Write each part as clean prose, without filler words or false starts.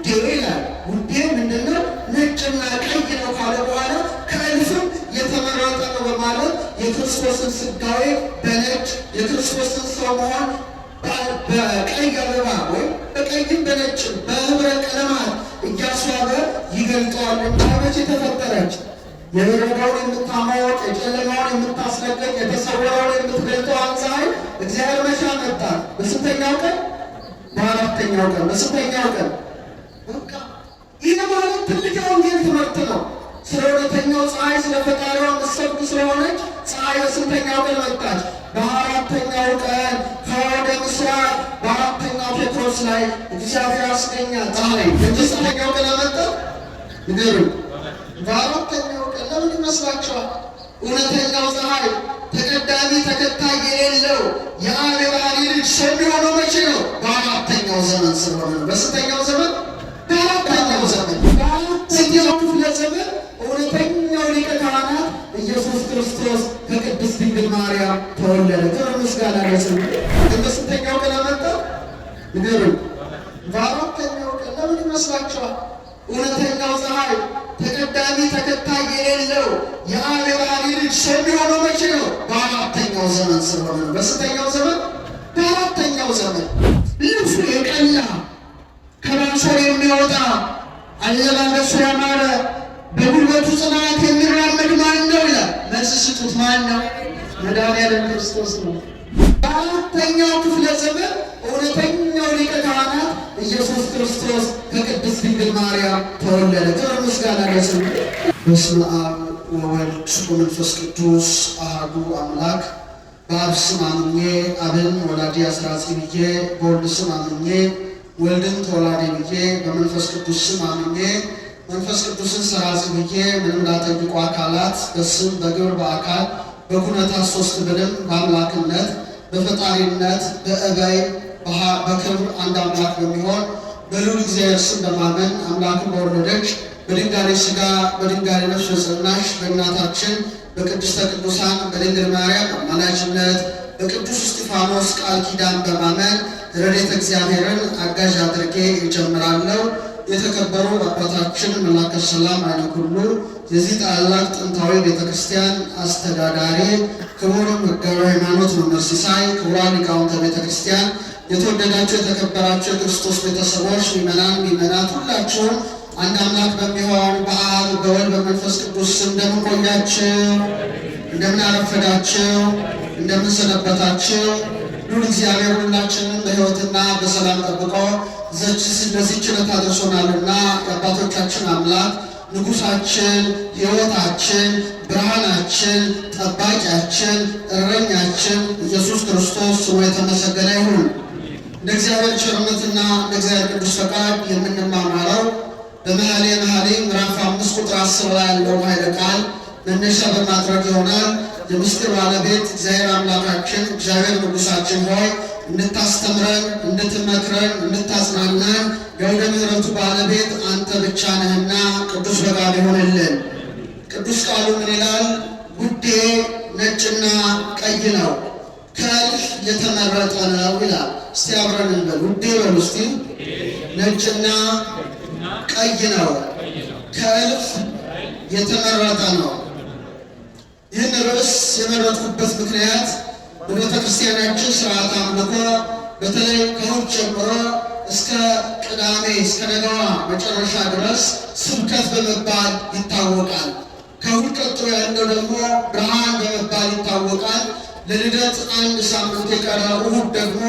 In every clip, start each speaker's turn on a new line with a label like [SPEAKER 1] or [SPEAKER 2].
[SPEAKER 1] ውዴ ይላል። ውዴ ምንድነው? ነጭና ቀይ ነው ካለ በኋላ ከእልፍም የተመረጠ ነው በማለት የክርስቶስን ሥጋዌ በነጭ የክርስቶስን ሰው መሆን በቀይ አበባ ወይም በቀይም በነጭም በህብረ ቀለማት እያስዋበ ይገልጠዋል። መች የተፈጠረች የበረዶውን የምታሞቅ የጨለማውን የምታስለቅቅ የተሰወረውን የምትገልጠው ፀሐይ እግዚአብሔር መቼ መጣ? በስንተኛው ቀን? በአራተኛው ቀን። በስንተኛው ቀን? በቃ ይህ ማለት ትልቅ የወንጌል ትምህርት ነው። ስለ እውነተኛው ፀሐይ ስለ ፈጣሪዋ የምትሰብክ ስለሆነች ፀሐይ በስንተኛው ቀን መጣች? በአራተኛው ቀን ከወደ ምስራቅ በአራተኛው ጴጥሮስ ላይ እግዚአብሔር አስገኛት ፀሐይ። በስንተኛው ቀን አመጣ? ንገሩ። በአራተኛው ቀን። ለምን ይመስላችኋል? እውነተኛው ፀሐይ ተቀዳሚ ተከታይ የሌለው የአብ የባህሪ ልጅ ሰው የሚሆነው መቼ ነው? በአራተኛው ዘመን ስለሆነ ነው። በስንተኛው ዘመን? በአራተኛው ዘመን። በአራተኛው ክፍለ ዘመን እውነተኛው ሊቀ ካህናት ኢየሱስ ክርስቶስ ከቅድስት ድንግል ማርያም ተወለደ። ክብር ምስጋና ለስሙ። በስንተኛው ቀን አመጣ? ንገሩኝ። በአራተኛው ቀን። ለምን ይመስላችኋል? እውነተኛው ፀሐይ ተቀዳሚ ተከታይ የሌለው የአብ የባህሪ ልጅ ሰው የሚሆነው መቼ ነው? በአራተኛው ዘመን ስለሆነ ነው። በስንተኛው ዘመን? በአራተኛው ዘመን። ልብሱ የቀላ ከባሶር የሚወጣ አለባበሱ ያማረ በጉልበቱ ጽናት የሚራመድ ማን ነው ይላል። መልስ ስጡት። ማን ነው? መድኃኒዓለም ክርስቶስ ነው። በአራተኛው ክፍለ ዘመን እውነተኛው ሊቀ ካህናት ኢየሱስ ክርስቶስ ከቅድስት ድንግል ማርያም ተወለደ። ክብር ምስጋና ለስሙ። በስመ አብ ወወልድ ወመንፈስ ቅዱስ አሐዱ አምላክ። በአብ ስም አምኜ አብን ወላዲ አስራጺ ብዬ፣ በወልድ ስም አምኜ ወልድን ተወላዲ ብዬ፣ በመንፈስ ቅዱስ ስም አምኜ መንፈስ ቅዱስን ሰራጺ ብዬ ምንም ላጠይቁ አካላት በስም በግብር በአካል በኩነታት ሦስት ብልም በአምላክነት በፈጣሪነት በእበይ በክብር አንድ አምላክ በሚሆን በልዑል እግዚአብሔር ስም በማመን አምላክን በወለደች በድንጋሌ ሥጋ በድንጋሌ ነፍስ በጸናች በእናታችን በቅድስተ ቅዱሳን በድንግል ማርያም አማላጅነት በቅዱስ እስጢፋኖስ ቃል ኪዳን በማመን ረድኤተ እግዚአብሔርን አጋዥ አድርጌ እጀምራለሁ። የተከበሩ አባታችን መላከ ሰላም አይነ ኩሉ የዚህ ታላቅ ጥንታዊ ቤተክርስቲያን አስተዳዳሪ፣ ክቡር መጋቤ ሃይማኖት መምህር ሲሳይ፣ ክቡራን ሊቃውንተ ቤተክርስቲያን፣ የተወደዳችሁ የተከበራችሁ የክርስቶስ ቤተሰቦች፣ ምዕመናን ምዕመናት ሁላችሁም አንድ አምላክ በሚሆን በአብ በወልድ በመንፈስ ቅዱስ ስም እንደምን ቆያችሁ? እንደምን አረፈዳችሁ? እንደምን ሰነበታችሁ? ሉል እግዚአብሔር ሁላችንን በሕይወትና በሰላም ጠብቆ ለዚህች ዕለት አድርሶናልና የአባቶቻችን አምላክ ንጉሳችን፣ ሕይወታችን፣ ብርሃናችን፣ ጠባቂያችን፣ እረኛችን ኢየሱስ ክርስቶስ ስሙ የተመሰገነ ይሁን። እንደ እግዚአብሔር ቸርነትና እንደ እግዚአብሔር ቅዱስ ፈቃድ የምንማማረው በመኃልየ መኃልይ ምዕራፍ 5 ቁጥር 10 ላይ ያለውን ኃይለ ቃል መነሻ በማድረግ ይሆናል። የምስጢር ባለቤት እግዚአብሔር አምላካችን እግዚአብሔር ንጉሳችን ሆይ እንድታስተምረን፣ እንድትመክረን፣ እንድታጽናናን የወደ ምሕረቱ ባለቤት አንተ ብቻ ነህና ቅዱስ ፈቃድ ይሆንልን። ቅዱስ ቃሉ ምን ይላል? ውዴ ነጭና ቀይ ነው፣ ከእልፍ የተመረጠ ነው ይላል። እስቲ አብረን እንበል። ውዴ በሉ እስቲ። ነጭና ቀይ ነው፣ ከእልፍ የተመረጠ ነው። ይህን ርዕስ የመረጥኩበት ምክንያት በቤተ ክርስቲያናችን ስርዓት አምልኮ በተለይ ከእሑድ ጀምሮ እስከ ቅዳሜ እስከ ነገዋ መጨረሻ ድረስ ስብከት በመባል ይታወቃል። ከእሑድ ቀጥሎ ያለው ደግሞ ብርሃን በመባል ይታወቃል። ለልደት አንድ ሳምንት የቀረ እሑድ ደግሞ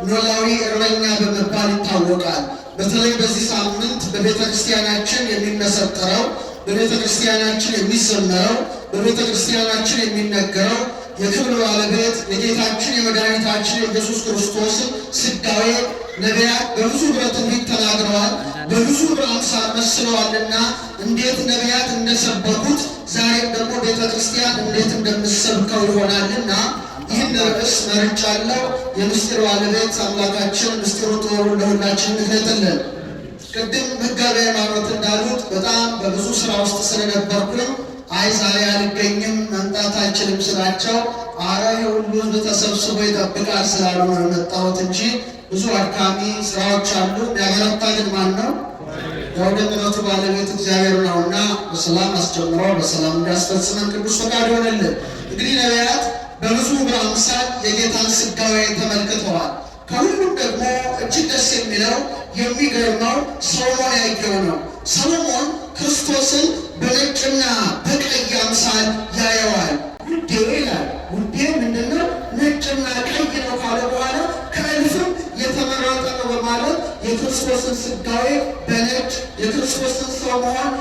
[SPEAKER 1] ኖላዊ እረኛ በመባል ይታወቃል። በተለይ በዚህ ሳምንት በቤተ ክርስቲያናችን የሚመሰጠረው በቤተ ክርስቲያናችን የሚዘመረው በቤተ ክርስቲያናችን የሚነገረው የክብር ባለቤት የጌታችን የመድኃኒታችን የኢየሱስ ክርስቶስን ሥጋዌ ነቢያት በብዙ ትንቢት ተናግረዋል፣ በብዙ አምሳል መስለዋልና እንዴት ነቢያት እንደሰበኩት ዛሬም ደግሞ ቤተ ክርስቲያን እንዴት እንደምትሰብከው ይሆናልና ይህን ርዕስ መርጫለሁ። የምስጢር ባለቤት አምላካችን ምስጢሩ ጥበቡን ለሁላችን ይግለጥልን። ቅድም መጋቤ ሃይማኖት እንዳሉት በጣም በብዙ ስራ ውስጥ ስለነበርኩኝ አይ ዛሬ አልገኝም መምጣት አይችልም ስላቸው አረ የሁሉ ሕዝብ ተሰብስቦ ይጠብቃል ስላሉ ነው የመጣሁት እንጂ ብዙ አድካሚ ስራዎች አሉ። የሚያበረታ ግን ማን ነው? የአውደ ምሕረቱ ባለቤት እግዚአብሔር ነውና በሰላም አስጀምሮ በሰላም እንዲያስፈጽመን ቅዱስ ፈቃድ ይሆንልን። እንግዲህ ነቢያት በብዙ አምሳል የጌታን ሥጋዌ ተመልክተዋል። ከሁሉም ደግሞ እጅግ ደስ የሚለው የሚገርመው ሰሎሞን ያየው ነው። ሰሎሞን ክርስቶስን በነጭና በቀይ አምሳል ያየዋል። ውዴ ይላል። ውዴ ምንድነው? ነጭና ቀይ ነው ካለ በኋላ ከእልፍም የተመረጠ ነው በማለት የክርስቶስን ሥጋዌ በነጭ የክርስቶስን ሰው መሆን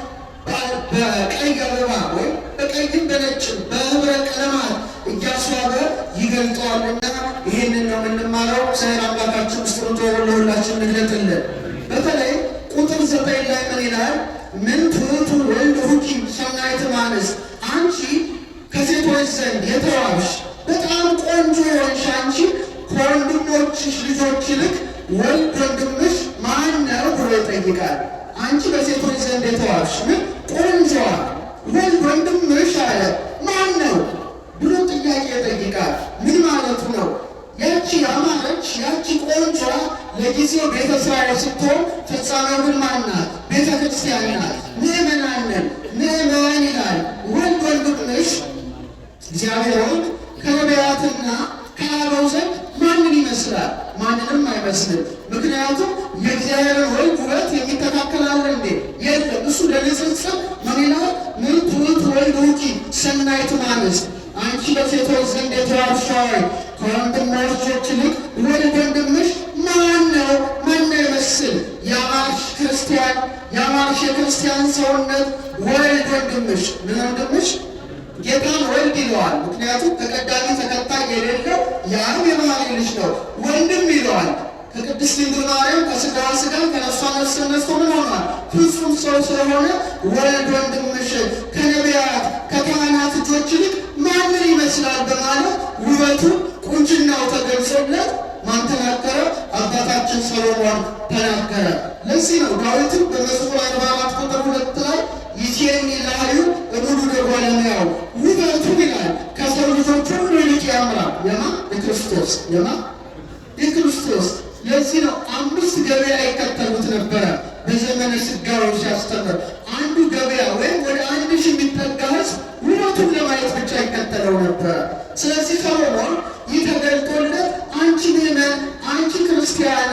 [SPEAKER 1] በቀይ አበባ ወይም በቀይም በነጭም በህብረ ቀለማት እያስዋበ ይገልጠዋልና ይህንን ነው የምንማረው። እግዚአብሔር አምላካችን ምስጢሩን ለሁላችን እንግለጥልን። በተለይ ቁጥር 9 ላይ ምን ይላል? ምን ትሑቱ ወልድ ሁኪ ሰናይት ማንስ፣ አንቺ ከሴቶች ዘንድ የተዋብሽ በጣም ቆንጆ የሆንሽ አንቺ ከወንድሞችሽ ልጆች ይልቅ ወልድ ወንድምሽ ማን ነው ብሎ ይጠይቃል። አንቺ በሴቶች ዘንድ የተዋብሽ ምን ቆንጆዋ ወልድ ወንድምሽ አለ ማን ነው ብሎ ጥያቄ ይጠይቃል። ምን ማለቱ ነው? ያቺ ያማረች ያቺ ቆንጆዋ ለጊዜው ቤተ እስራኤል ስትሆን ፍጻሜው ግን ማናት? ቤተ ክርስቲያን ናት። ምእመናን ነን። ምእመናን ይላል። ወልድ ወንድምሽ እግዚአብሔር ወልድ ከነቢያትና ከአበው ዘንድ ማንን ይመስላል? ማንንም አይመስልም። ምክንያቱም የእግዚአብሔርን ወልድ ውበት የሚተካከላለ እንዴ? የለም። እሱ ለንጽጽር ምን ይላል? ምን ትሑት ወልድ ሁኪ ሰናይት ማንስ፣ አንቺ በሴቶች ዘንድ የተዋብሽ ሆይ ከወንድሞችሽ ይልቅ ወልድ ወንድምሽ ማን ነው? ማን ነው ይመስል? ያማርሽ ክርስቲያን፣ ያማርሽ የክርስቲያን ሰውነት ወልድ ወንድምሽ። ምን ወንድምሽ? ጌታን ወልድ ይለዋል። ምክንያቱም ተቀዳሚ ተከታይ የሌለው የአብ የባህሪ ልጅ ነው። ወንድም ይለዋል። ከቅድስት ድንግል ማርያም ከሥጋዋ ሥጋ ከነፍሷ ነፍስ ነስቶ ምን ሆኗል? ፍጹም ሰው ስለሆነ ወልድ ወንድምሽ ከነቢያት ከካህናት ልጆች ይልቅ ማንን ይመስላል በማለት ውበቱ ቁንጅናው ተገልጾለት ማን ተናገረ? አባታችን ሰሎሞን ተናገረ። ለዚህ ነው ዳዊትም በመዝሙር 44 ቁጥር 2 ላይ ይሴኒ ላህዩ እሙሉ ደጓለሚያው ውበቱ ይላል ከሰው ልጆች ሁሉ ይልቅ ያምራል። የማ የክርስቶስ የማ የክርስቶስ። ለዚህ ነው 5 ገበያ ይከተሉት ነበረ በዘመነ ሥጋዌው ሲያስተምር። አንዱ ገበያ ወይም ወደ 1000 የሚጠጋ ሕዝብ ውበቱን ለማየት ብቻ ይከተለው ነበረ። ስለዚህ ሰሎሞን ይህ ተገልጦለት አንቺ ምእመን፣ አንቺ ክርስቲያን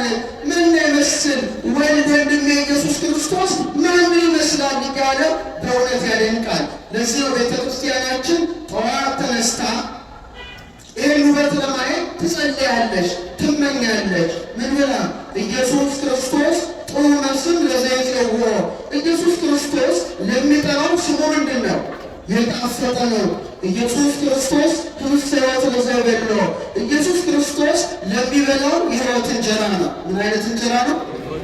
[SPEAKER 1] ምን ይመስል ወልድ ወንድሜ ኢየሱስ ክርስቶስ ማንን ይመስላል እያለ በእውነት ያደንቃል። ለዚህ ነው ቤተ ክርስቲያናችን ጠዋት ተነስታ ይህን ውበት ለማየት ትጸልያለች፣ ትመኛለች። ምን ብላ? ኢየሱስ ክርስቶስ ጥዑመ ስም ለዘይጼውዖ፣ ኢየሱስ ክርስቶስ ለሚጠራው ስሙ ምንድን ነው? የጣፈጠ ነው። ኢየሱስ ክርስቶስ ህብስተ ሕይወት ለዘይበልዖ፣ ኢየሱስ ክርስቶስ ለሚበላው የሕይወት እንጀራ ነው። ምን አይነት እንጀራ ነው?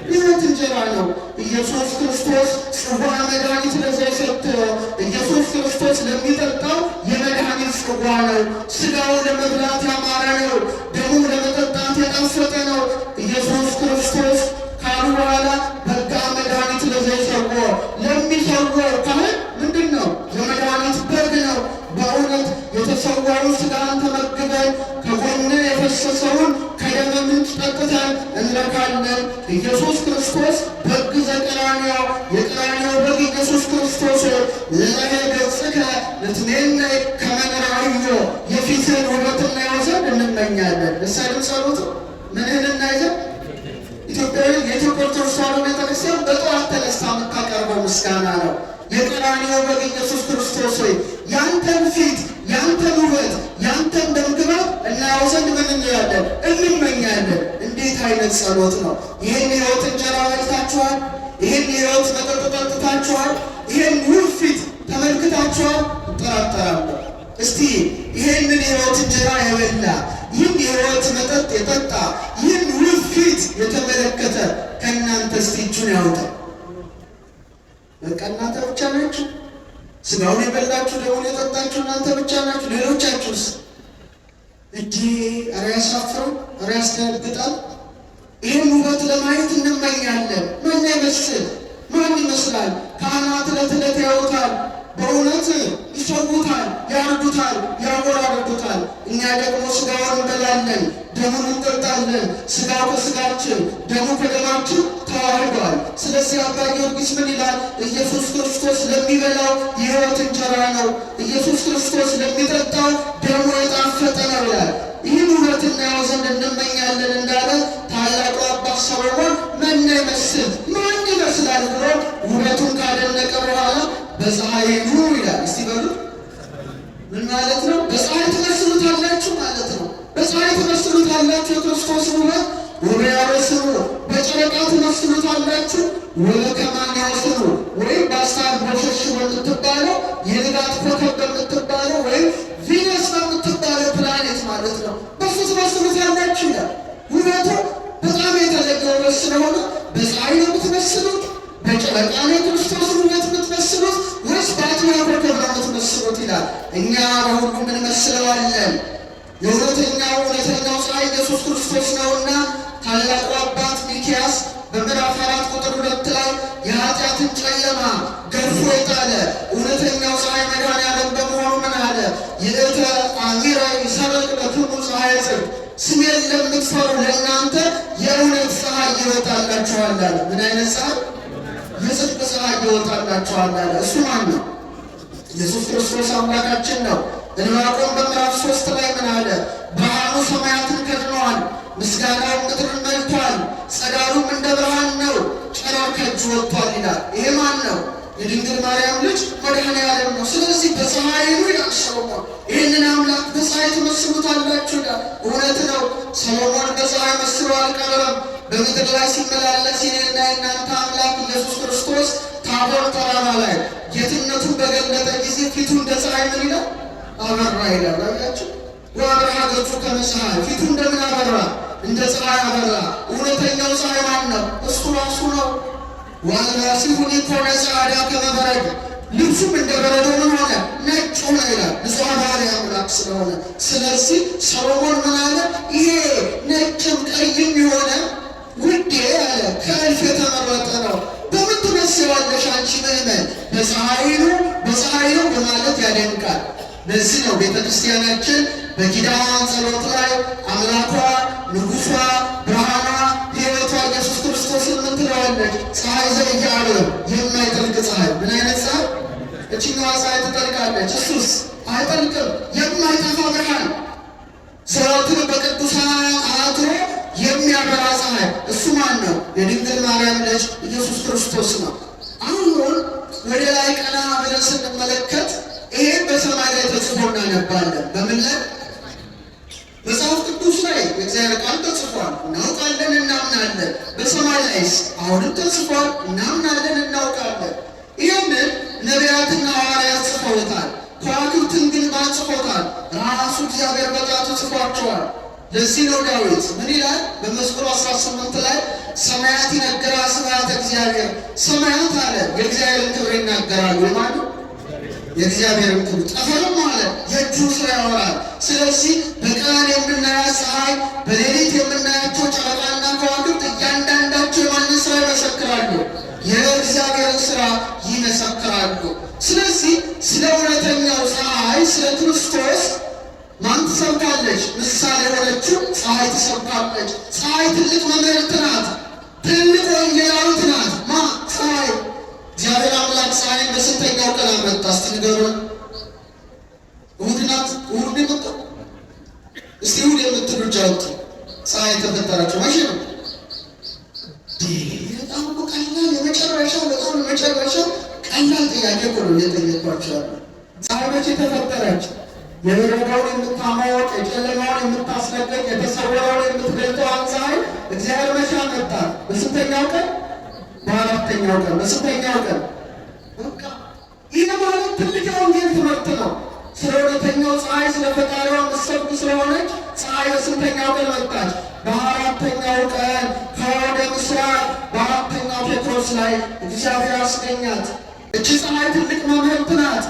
[SPEAKER 1] የሕይወት እንጀራ ነው። ኢየሱስ ክርስቶስ ጽዋ መድኃኒት ለዘይሰትዮ፣ ኢየሱስ ክርስቶስ ለሚጠጣው የመድኃኒት ጽዋ ነው። ሥጋው ለመብላት ያማረ ነው፣ ደሙ ለመጠጣት የጣፈጠ ነው። ኢየሱስ ክርስቶስ ካሉ በኋላ በጋ መድኃኒት ለዘይሰውዖ፣ ለሚሰውዖ ካህን ምንድን ነው? የመድኃኒት በግ ነው። በእውነት የተሰዋውን ሥጋን ተመግበን ከጎን የፈሰሰውን ከደመ ምንጭ ጠጥተን እንረካለን። ኢየሱስ ክርስቶስ በግ ዘቀራንዮ፣ የቀራንዮ በግ ኢየሱስ ክርስቶስ ለዘ ገጽከ ልትሜነይ ከመ ንርአዮ፣ የፊትህን ውበት እናየው ዘንድ እንመኛለን። ልሳንም ጸሎት ምንህን እናይ ዘንድ ኢትዮጵያዊ የኢትዮጵያ ኦርቶዶክስ ተዋሕዶ ቤተክርስቲያን በጠዋት ተነስታ የምታቀርበው ምስጋና ነው። የቀራንዮ በግ ኢየሱስ ክርስቶስ ሆይ ያንተን ፊት፣ ያንተን ውበት፣ ያንተን ደምግባት እናየው ዘንድ ምን እንላለን? እንመኛለን። እንዴት አይነት ጸሎት ነው! ይህን የሕይወት እንጀራ በልታችኋል? ይህን የሕይወት መጠጥ ጠጥታችኋል? ይህን ውብ ፊት ተመልክታችኋል? እጠራጠራለሁ። እስቲ ይህንን የሕይወት እንጀራ የበላ ይህን የሕይወት መጠጥ የጠጣ ይህን ውብ ፊት የተመለከተ ከእናንተ እስቲ እጁን ያውጣ። በቃ እናንተ ብቻ ናችሁ? ሥጋውን የበላችሁ ደሙን የጠጣችሁ እናንተ ብቻ ናችሁ? ሌሎቻችሁስ? እጅ ኧረ ያሳፍረው፣ ኧረ ያስደነግጣል። ይህን ውበት ለማየት እንመኛለን። ማን ይመስል? ማን ይመስላል? ካህናት ዕለት ዕለት ያዩታል። በእውነት ይሰዉታል፣ ያርዱታል፣ ያወራርዱታል። እኛ ደግሞ ሥጋውን እንበላለን፣ ደሙን እንጠጣለን። ሥጋው ከሥጋችን ደሙ ከደማችን ተዋህዷል። ስለዚህ አባ ጊዮርጊስ ምን ይላል? ኢየሱስ ክርስቶስ ለሚበላው የሕይወት እንጀራ ነው፣ ኢየሱስ ክርስቶስ ለሚጠጣው ደሙ የጣፈጠ ነው ይላል። ይህን ውበት እናየው ዘንድ እንመኛለን እንዳለ ታላቁ አባት ሰሎሞን ምን ይመስል ማን ይመስላል ብሎ ውበቱን ካደነቀ በኋላ በፀሐይኑ ይላል። እስቲ በሉ ምን ማለት ነው? በፀሐይ ትመስሉታላችሁ ማለት ነው። በፀሐይ ትመስሉታላችሁ የክርስቶስ ውበት ወበያበስሩ፣ በጨረቃ ትመስሉታላችሁ ወበከማን ያስሩ፣ ወይም በአስታር ቦሸሽ በምትባለው የንጋት ኮከብ በምትባለው ወይም ቪነስ በምትባለው ፕላኔት ማለት ነው። በሱ ትመስሉታላችሁ ይላል። ውበቱ በጣም የተለየ ውበት ስለሆነ በፀሐይ ነው የምትመስሉት? በጨረቃ ነው ክርስቶስ ውበት የምትመስሉት? ወይስ በአጥቢያ ኮከብ ነው የምትመስሉት ይላል። እኛ በሁሉም እንመስለዋለን። የእውነተኛው ፀሐይ ኢየሱስ ክርስቶስ ነውና ታላቁ አባት ሚክያስ በምዕራፍ 4 ቁጥር 2 ላይ የኃጢአትን ጨለማ ገርፎ የጣለ እውነተኛው ፀሐይ መድኃኔዓለም በመሆኑ ምን አለ? ይእተ አሚረ ይሰረቅ ለክሙ ፀሐየ ጽድቅ፣ ስሜን ለምትፈሩ ለእናንተ የእውነት ፀሐይ ይወጣላችኋል አለ። ምን አይነት ፀሐይ? የጽድቅ ፀሐይ ይወጣላችኋል አለ። እሱ ማን ነው? ኢየሱስ ክርስቶስ አምላካችን ነው። ዕንባቆም በምዕራፍ 3 ላይ ምን አለ? ብርሃኑ ሰማያትን ከድነዋል፣ ምስጋናው ምድርን መልቷል፣ ጸዳሉም እንደ ብርሃን ነው፣ ጨረር ከእጁ ወጥቷል ይላል። ይሄ ማን ነው? የድንግል ማርያም ልጅ መድኃኔዓለም ነው። ስለዚህ በፀሐይኑ ይላል ሰሎሞን። ይህንን አምላክ በፀሐይ ትመስሉታላችሁ ይላል። እውነት ነው። ሰሎሞን በፀሐይ መስሎ አልቀረበም። በምድር ላይ ሲመላለስ የኔና የእናንተ አምላክ ኢየሱስ ክርስቶስ ታቦር ተራራ ላይ ጌትነቱን በገለጠ ጊዜ ፊቱ እንደ ፀሐይ ምን ይላል? አበራ ይላል። አያችሁ? ወአብርሃ ገጹ ከመ ፀሐይ፣ ፊቱ እንደምን አበራ? እንደ ፀሐይ አበራ። እውነተኛው ፀሐይ ማን ነው? እሱ ራሱ ነው። ወአልባሲሁ ኮነ ጸዓዳ ከመ በረድ፣ ልብሱም እንደ በረዶ ምን ሆነ? ነጭ ሆነ ይላል። ንጹሐ ባሕርይ አምላክ ስለሆነ። ስለዚህ ሰሎሞን ምን አለ? ይሄ ነጭም ቀይም የሆነ ውዴ አለ ከእልፍ የተመረጠ ነው። በምን ትመስያለሽ አንቺ ምእመን? በፀሐይ ነው በማለት ያደንቃል። ለዚህ ነው ቤተ ክርስቲያናችን በኪዳን ጸሎት ላይ አምላኳ፣ ንጉሷ፣ ብርሃኗ፣ ሕይወቷ ኢየሱስ ክርስቶስን ምን ትለዋለች? ፀሐይ ዘኢየዓርብ፣ የማይጠልቅ ፀሐይ። ምን አይነት ፀሐይ? እችኛዋ ፀሐይ ትጠልቃለች፣ እሱስ አይጠልቅም። የማይጠፋ ብርሃን ዘወትር በቅዱሳን አድሮ የሚያበራ ፀሐይ። እሱ ማን ነው? የድንግል ማርያም ልጅ ኢየሱስ ክርስቶስ ነው። አሁን ወደ ላይ ቀና ብለን ስንመለከት ይሄ በሰማይ ላይ ተጽፎ እናነባለን። በምን ላይ? መጽሐፍ ቅዱስ ላይ የእግዚአብሔር ቃል ተጽፏል፣ እናውቃለን፣ እናምናለን። በሰማይ ላይስ አሁንም ተጽፏል፣ እናምናለን፣ እናውቃለን። ይህንን ነቢያትና ሐዋርያት ጽፈውታል። ከዋክብትን ግን ማን ጽፎታል? ራሱ እግዚአብሔር በጣቱ ጽፏቸዋል። ለዚህ ነው ዳዊት ምን ይላል? በመዝሙር 18 ላይ ሰማያት ይነግራ ስብሐተ እግዚአብሔር። ሰማያት አለ የእግዚአብሔርን ክብር ይናገራሉ። ማለት የእግዚአብሔርን ክብር፣ ጠፈርም አለ የእጁ ስራ ያወራል። ስለዚህ በቀን የምናያት ፀሐይ፣ በሌሊት የምናያቸው ጨረቃና ከዋክብት እያንዳንዳቸው የማንን ስራ ይመሰክራሉ? የእግዚአብሔርን ስራ ይመሰክራሉ። ስለዚህ ስለ እውነተኛው ፀሐይ ስለ ክርስቶስ ማን ትሰብካለች? ምሳሌ የሆነችው ፀሐይ ትሰብካለች። ፀሐይ ትልቅ መምህርት ናት፣ ትልቅ ወንጌላዊት ናት። ፀሐይ እግዚአብሔር አምላክ ፀሐይን በስንተኛው ቀን አመጣ? እስቲ ንገሩን። እሑድ ናት? እሑድ ነው የመጣው? እስቲ እሑድ የምትሉ እጅ አውጡ። ፀሐይ የተፈጠረችው መቼ ነው? በጣም ቀላል የመጨረሻው ቀላል ጥያቄ እኮ ነው እየጠየኳቸው ያለው። ፀሐይ መቼ ተፈጠረች? የበረዶውን የምታሞቅ፣ የጨለማውን የምታስለቅቅ፣ የተሰወረውን የምትገልጠዋን ፀሐይ እግዚአብሔር መቼ አመጣ? በስንተኛው ቀን? በአራተኛው ቀን። በስንተኛው ቀን? በቃ ይህ ማለት ትልቅ የወንጌል ትምህርት ነው። ስለ እውነተኛው ፀሐይ ስለ ፈጣሪዋ ምሰብክ ስለሆነች ፀሐይ በስንተኛው ቀን መጣች? በአራተኛው ቀን ከወደ ምስራቅ በአራተኛው ጴጥሮስ ላይ እግዚአብሔር አስገኛት። እቺ ፀሐይ ትልቅ መምህርት ናት።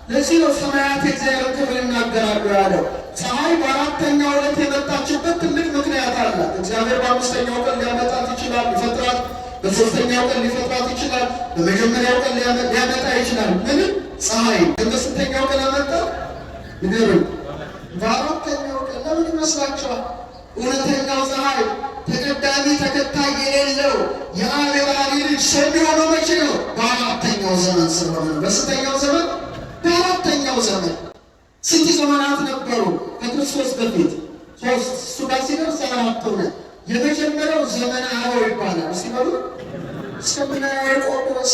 [SPEAKER 1] ለዚህ ነው ሰማያት የእግዚአብሔርን ክብር ይናገራሉ ያለው። ፀሐይ በአራተኛው ዕለት የመጣችበት ትልቅ ምክንያት አላት። እግዚአብሔር በአምስተኛው ቀን ሊያመጣት ይችላል፣ ሊፈጥራት። በሦስተኛው ቀን ሊፈጥራት ይችላል። በመጀመሪያው ቀን ሊያመጣ ይችላል። ምንም ፀሐይ በስንተኛው ቀን አመጣ? ንገሩኝ። በአራተኛው ቀን። ለምን ይመስላችኋል? እውነተኛው ፀሐይ ተቀዳሚ ተከታይ የሌለው የአብ የባህሪ ልጅ ሰው የሚሆነው መቼ ነው? በአራተኛው ዘመን ስለሆነ ነው። በስንተኛው ዘመን? በአራተኛው ዘመን። ስንት ዘመናት ነበሩ ከክርስቶስ በፊት? ሶስት። እሱ ጋር ሲደርስ አራት ሆነ። የመጀመሪያው ዘመነ አበው ይባላል። ሲበሉ እስከምናየው ድረስ።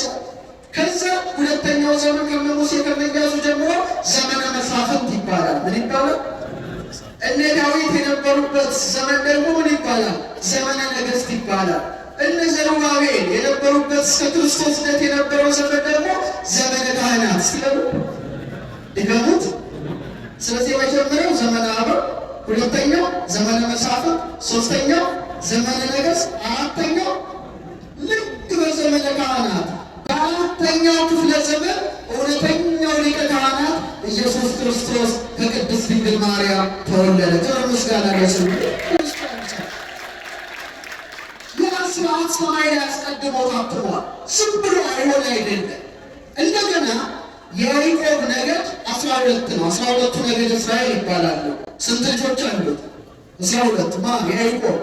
[SPEAKER 1] ከዛ ሁለተኛው ዘመን ከሙሴ ከኢያሱ ጀምሮ ዘመነ መሳፍንት ይባላል። ምን ይባላል? እነ ዳዊት የነበሩበት ዘመን ደግሞ ምን ይባላል? ዘመነ ነገሥት ይባላል። እነ ዘሩባቤል የነበሩበት እስከ ክርስቶስ ልደት የነበረው ዘመን ደግሞ ዘመነ ካህናት ሲበሉ ይገሙት። ስለዚህ የመጀመሪያው ዘመነ አበው፣ ሁለተኛው ዘመነ መሳፍንት፣ ሶስተኛው ዘመነ ነገሥት፣ አራተኛው ልክ በዘመነ ካህናት በአራተኛው ክፍለ ዘመን እውነተኛው ሊቀ ካህናት ኢየሱስ ክርስቶስ ከቅድስት ድንግል ማርያም ተወለደ። ክብር ምስጋና ለስሙ። ስርዓት ሰማይ ላይ አስቀድሞ ታትሟል። ዝም ብሎ አይሆን አይደለም። እንደገና የያዕቆብ ነገድ 12 ነው። 12ቱ ነገድ እስራኤል ይባላሉ። ስንት ልጆች አሉት? 12 ማ የያዕቆብ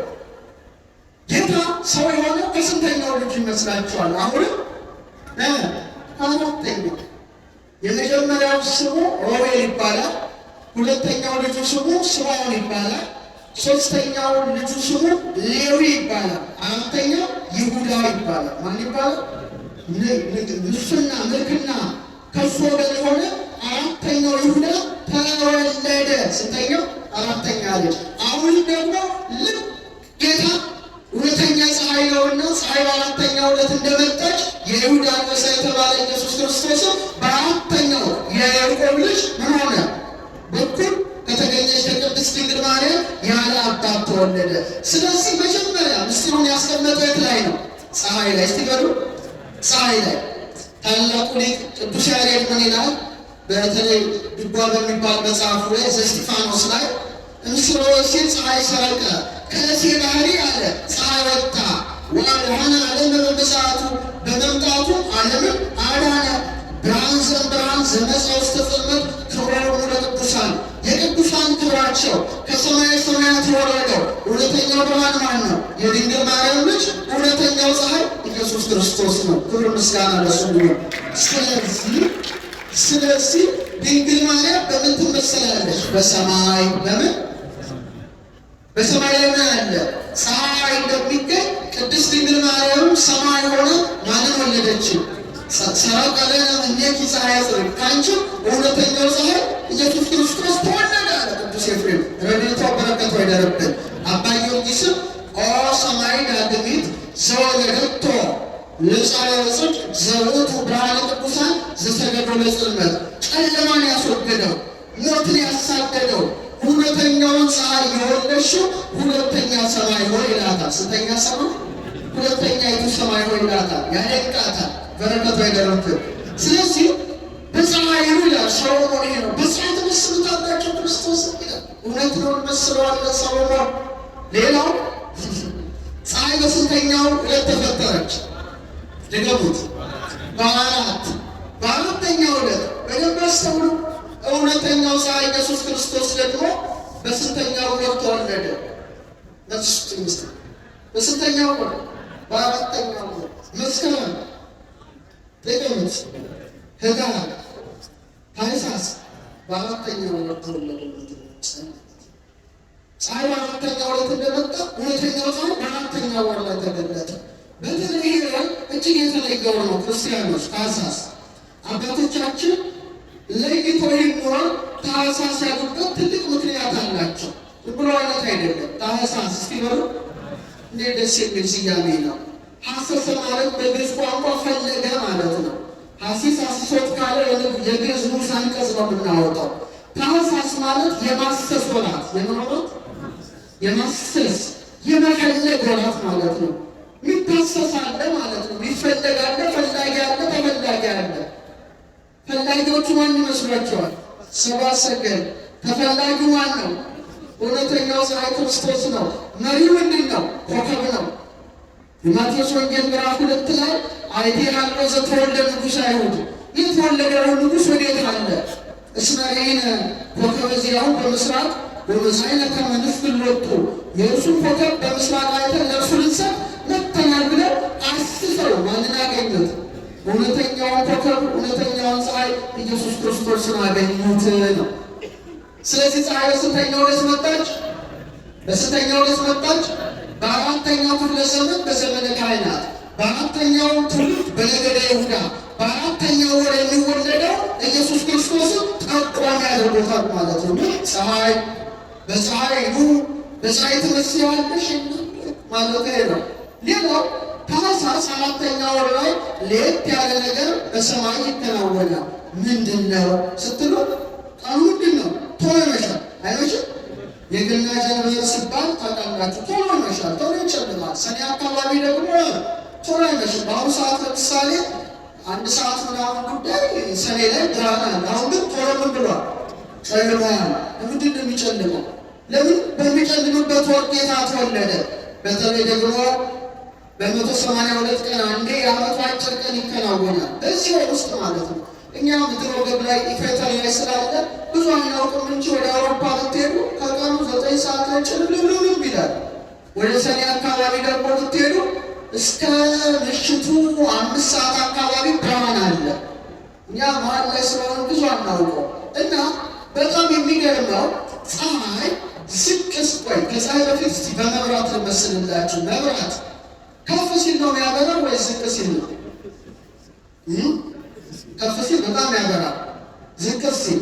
[SPEAKER 1] ጌታ ሰው የሆነ ከስንተኛው ልጅ ይመስላችኋል? አሁንም አራተኛው። የመጀመሪያው ስሙ ሮቤል ይባላል። ሁለተኛው ልጁ ስሙ ስምዖን ይባላል። ሶስተኛው ልጁ ስሙ ሌዊ ይባላል። አራተኛው ይሁዳ ይባላል። ማን ይባላል? ንግስና ምልክና ከሱ ወገን የሆነ አራተኛው ይሁዳ ተወለደ። ስንተኛው? አራተኛ ልጅ። አሁን ደግሞ ልክ ጌታ እውነተኛ ፀሐይ ነውና ፀሐይ በአራተኛው ዕለት እንደመጣች የይሁዳ አንበሳ የተባለ ኢየሱስ ክርስቶስ በአራተኛው የያዕቆብ ልጅ ምን ሆነ? በኩል ከተገኘች ከቅድስት ድንግል ማርያም ያለ አባት ተወለደ። ስለዚህ መጀመሪያ ምስጢሩን ያስቀመጠው የት ላይ ነው? ፀሐይ ላይ። እስቲ በሉ ፀሐይ ላይ። ታላቁ ሊቅ ቅዱስ ያሬድ ምን ይላል? በተለይ ድጓ በሚባል መጽሐፉ ላይ ዘእስጢፋኖስ ላይ እምስሮ ሲል ፀሐይ ሰረቀ ከእሴ ባህሪ አለ ፀሐይ ወጣ ወአድኃነ ዓለመ በምጽአቱ በመምጣቱ ዓለምን አዳነ። ብርሃን ዘእምብርሃን ዘመጽአ ውስተ ጽልመት ክብሮሙ ለቅዱሳን የቅዱሳን ክብራቸው ከሰማየ ሰማያት የወረደው እውነተኛው ብርሃን ማን ነው? የድንግል ማርያም ልጅ እውነተኛው ፀሐይ ኢየሱስ ክርስቶስ ነው። ክብር ምስጋና ለእሱ ይሁን። ስለዚህ ድንግል ማርያም በምን ትመሰላለች? በሰማይ። በምን? በሰማይ ላይ ምን አለ? ፀሐይ እንደሚገኝ ቅድስት ድንግል ማርያም ሰማይ ሆነ ማንን ወለደችው? ሰረቀ ለነ እምኔኪ ፀሐየ ጽድቅ፣ ከአንቺ እውነተኛው ፀሐይ ኢየሱስ ክርስቶስ ተወለደ አለ ቅዱስ ኤፍሬም። ረድኤቱ በረከቱ አይደርብን። አባ ጊዮርጊስም ኦ ሰማይ ዳግሚት ዘወለደቶ ለፀሐየ ጽድቅ ዘውእቱ ብርሃነ ቅዱሳን ዘሰገዶ ለጽልመት፣ ጨለማን ያስወገደው ሞትን ያሳደደው እውነተኛውን ፀሐይ የወለድሽው ሁለተኛ ሰማይ ሆይ ይላታል። ስንተኛ ሰማይ? ሁለተኛይቱ ሰማይ ሆይ ይላታል። ያደንቃታል። በረከቱ አይደረብን። ስለዚህ በፀሐይ ይላል ሰሎሞን። ይሄ ነው በፀሐይ ትመስሉታላችሁ ክርስቶስ ይላል። እውነት ነው እንመስለዋለን ሰሎሞን። ሌላው ፀሐይ በስንተኛው ዕለት ተፈጠረች? ድገሙት። በአራተኛው ዕለት። በደንብ አስተውሉ። እውነተኛው ፀሐይ ኢየሱስ ክርስቶስ ደግሞ በስንተኛው ወር ተወለደ? በስንተኛው ወር? በአራተኛው ወር። መስከረም፣ ጥቅምት፣ ህዳር፣ ታኅሳስ በአራተኛው ወር ተወለደ። ፀሐይ በአራተኛው ዕለት እንደመጣ እውነተኛው ፀሐይ በአራተኛው ወር ላይ ተገለጠ። በተለይ እጅግ የተለየው ነው ክርስቲያኖች። ታኅሳስ አባቶቻችን ለይቶ ይኖር ታኅሳስ ያሉበት ትልቅ ምክንያት አላቸው። ብሎ አይነት አይደለም። ታኅሳስ እስቲ በሉ እንዴት ደስ የሚል ስያሜ ነው። ሐሰሰ ማለት በግዕዝ ቋንቋ ፈለገ ማለት ነው። ሐሲስ አስሶት ካለ የግዕዝ ንዑስ አንቀጽ ነው የምናወጣው። ታኅሳስ ማለት የማሰስ ወራት፣ የመኖት የማሰስ የመፈለግ ወራት ማለት ነው። የሚታሰስ አለ ማለት ነው። የሚፈለግ አለ፣ ፈላጊ አለ፣ ተፈላጊ አለ። ፈላጊዎቹ ማን ይመስሏቸዋል? ሰብአ ሰገል። ተፈላጊው ማን ነው? እውነተኛው ፀሐይ ክርስቶስ ነው። መሪው ምንድን ነው? ኮከብ ነው። የማቴዎስ ወንጌል ምዕራፍ 2 ላይ አይቴሃሎ ዘተወልደ ንጉሠ አይሁድ የተወለደው ንጉሥ ወዴት አለ? እስራኤል ኮከበ ዚአሁ በምስራቅ ወመሳይነ ከመ ንፍል ሎቱ የእርሱን ኮከብ በምስራቅ አይተን ለእርሱ ልንሰጥ መጥተናል ብለው አስሰው ማንን አገኙት? እውነተኛውን ኮከብ እውነተኛውን ፀሐይ ኢየሱስ ክርስቶስን አገኙት ነው። ስለዚህ ፀሐይ በስንተኛው ዕለት መጣች? በስንተኛው ዕለት መጣች? በአራተኛው ክፍለ ዘመን በዘመነ ካህናት፣ በአራተኛው ትውልድ በነገደ ይሁዳ፣ በአራተኛው ወር የሚወለደው ኢየሱስ ክርስቶስን ጠቋሚ ያደርጎታል ማለት ነው። ፀሐይ በፀሐይ ኑ በፀሐይ ትመስያለሽ ማለት ነው። ሌላው ታኅሳስ አራተኛው ወር ላይ ለየት ያለ ነገር በሰማይ ይከናወናል። ምንድን ነው ስትሉ ቃሉ ምንድን ነው? ቶሎ ይመሻል። አይመሽም? የገና ጀንበር ሲባል ታውቃላችሁ። ቶሎ ይመሻል፣ ቶሎ ይጨልማል። ሰኔ አካባቢ ደግሞ ቶሎ አይመሽም። በአሁኑ ሰዓት ለምሳሌ 1 ሰዓት ምናምን ጉዳይ ሰኔ ላይ ብርሃን አለ። አሁን ግን ቶሎ ምን ብሏል? ጨልሟል። ለምንድን ነው የሚጨልመው? ለምን? በሚጨልምበት ወር ጌታ ተወለደ። በተለይ ደግሞ በ182 ቀን አንዴ የዓመቱ አጭር ቀን ይከናወናል። በዚህ ወር ውስጥ ማለት ነው። እኛ ምድረ ወገብ ላይ ኢፌተር ላይ ስላለ ብዙ አናውቅም እንጂ ወደ አውሮፓ ብትሄዱ ከቀኑ 9 ሰዓት ላይ ጭልምልምልም ይላል። ወደ ሰኔ አካባቢ ደግሞ ብትሄዱ እስከ ምሽቱ 5 ሰዓት አካባቢ ብርሃን አለ። እኛ መሀል ላይ ስለሆነ ብዙ አናውቀው እና በጣም የሚገርመው ፀሐይ ዝቅ ስትቆይ ከፀሐይ በፊት እስቲ በመብራት ልመስልላችሁ። መብራት ከፍ ሲል ነው የሚያበራው ወይ ዝቅ ሲል ነው? ከፍ ሲል በጣም ያበራል። ዝቅ ሲል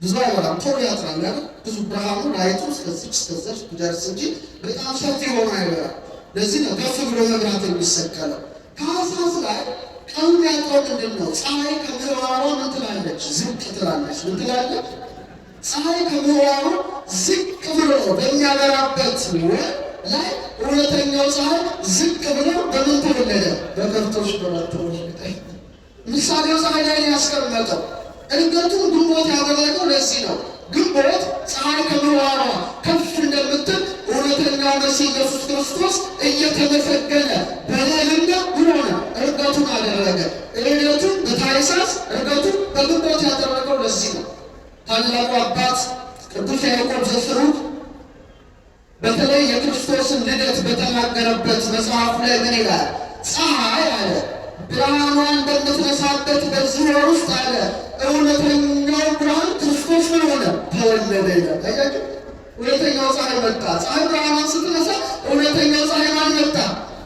[SPEAKER 1] ብዙ አይበራም፣ ቶሎ ያጥራል። ብዙ ብርሃኑ ላይቱ እስከዚች ቢደርስ እንጂ በጣም ሰፊ ሆኖ አይበራም። ለዚህ ነው ከፍ ብሎ መብራት የሚሰቀለው። ታኅሳስ ላይ ቀኑ ያለው ምንድን ነው? ፀሐይ ከምዕራቧ ምን ትላለች? ዝቅ ትላለች። ምን ትላለች? ፀሐይ ከምዕራቧ ዝቅ ብሎ በሚያበራበት ወር ላይ እውነተኛው ፀሐይ ዝቅ ብሎ በምን ተወለደ? በከብቶች በረት ተወለደ። ምሳሌው ፀሐይ ላይ ያስቀመጠው እድገቱን ግንቦት ያደረገው ለዚህ ነው። ግንቦት ፀሐይ ከምዕራቧ ከፍ እንደምትል እውነተኛው መሲህ ኢየሱስ ክርስቶስ እየተመሰገነ በልዕልና ምን ሆነ? እርገቱን አደረገ። እርገቱን በታኅሳስ እርገቱን በግንቦት ያደረገው ለዚህ ነው። ታላቁ አባት ቅዱስ ያዕቆብ ዘስሩግ በተለይ የክርስቶስን ልደት በተናገረበት መጽሐፉ ላይ ምን ይላል? ፀሐይ አለ ብርሃኗን በምትነሳበት በዚህ ወር ውስጥ አለ እውነተኛው ብርሃን ክርስቶስ ምን ሆነ? ተወለደ ይላል። ታያችሁ? እውነተኛው ፀሐይ መጣ። ፀሐይ ብርሃኗን ስትነሳ እውነተኛው ፀሐይ ማን መጣ?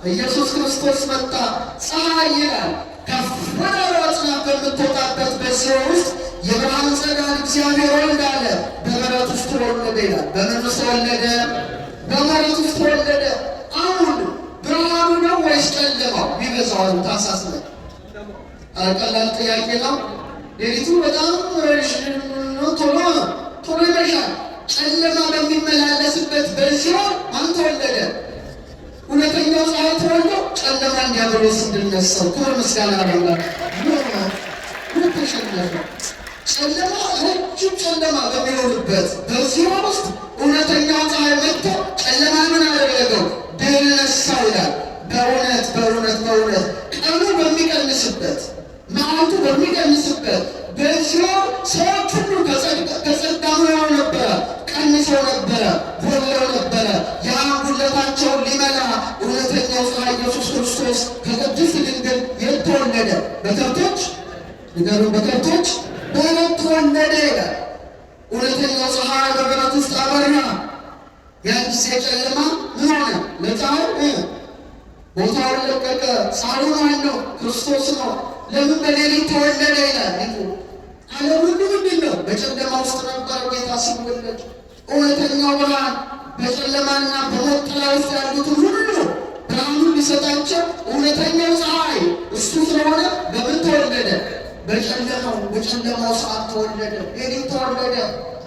[SPEAKER 1] ኢየሱስ ክርስቶስ መጣ። ፀሐይ ይላል ከፍ ወደ አጽናፍ በምትወጣበት በዚህ ወር ውስጥ የብርሃን ጸዳል እግዚአብሔር ወልድ አለ በመሬት ውስጥ ተወለደ ይላል። በምን ውስጥ ተወለደ? በመሬት ውስጥ ተወለደ። አሁን ብርሃኑ ነው ወይስ ጨለማው ቢበዛው? ታኅሳስ ላይ ቀላል ጥያቄ ነው። ሌሊቱ በጣም ረዥም ነው፣ ቶሎ ይመሻል። ጨለማ በሚመላለስበት በዚህ ወር ማን ተወለደ? እውነተኛው ፀሐይ ተወልዶ ጨለማ እንዲያበሮስ እንድነሳው ክብር ምስጋና አላህ ነው ተሸነፈ። ጨለማ ረጅም ጨለማ በሚኖርበት በዚህ ወር ውስጥ እውነተኛው ፀሐይ መጥቶ ጨለማ ምን አደረገው? ድል ነሳው ይላል። በእውነት በእውነት በእውነት ቀኑ በሚቀንስበት መዓልቱ በሚቀንስበት በዚህ ወር ሰዎች ሁሉ ከጸጋ ሆነው ነበረ፣ ቀንሰው ነበረ፣ ጎድለው ነበረ። ያን ጉድለታቸውን ሊመላ እውነተኛው ፀሐይ ኢየሱስ ክርስቶስ ከቅድስት ድንግል የተወለደ በከብቶች ንገሩ፣ በከብቶች በረት ተወለደ ይላል። እውነተኛው ፀሐይ በበረት ውስጥ አበራ። ያን ጊዜ ጨለማ ምን ሆነ? ለፀሐይ ቦታውን ለቀቀ። ፀሐዩ ማን ነው? ክርስቶስ ነው። ለምን በሌሊት ተወለደ ይላል። ዓለም ሁሉ ምንድን ነው? በጨለማ ውስጥ ነበረ ጌታ ሲወለድ። እውነተኛው ብርሃን በጨለማና በሞት ጥላ ውስጥ ያሉትን ሁሉ ብርሃኑን ሊሰጣቸው እውነተኛው ፀሐይ እሱ ስለሆነ በምን ተወለደ? በጨለማው ሰዓት ተወለደ። ሌሊት ተወለደ።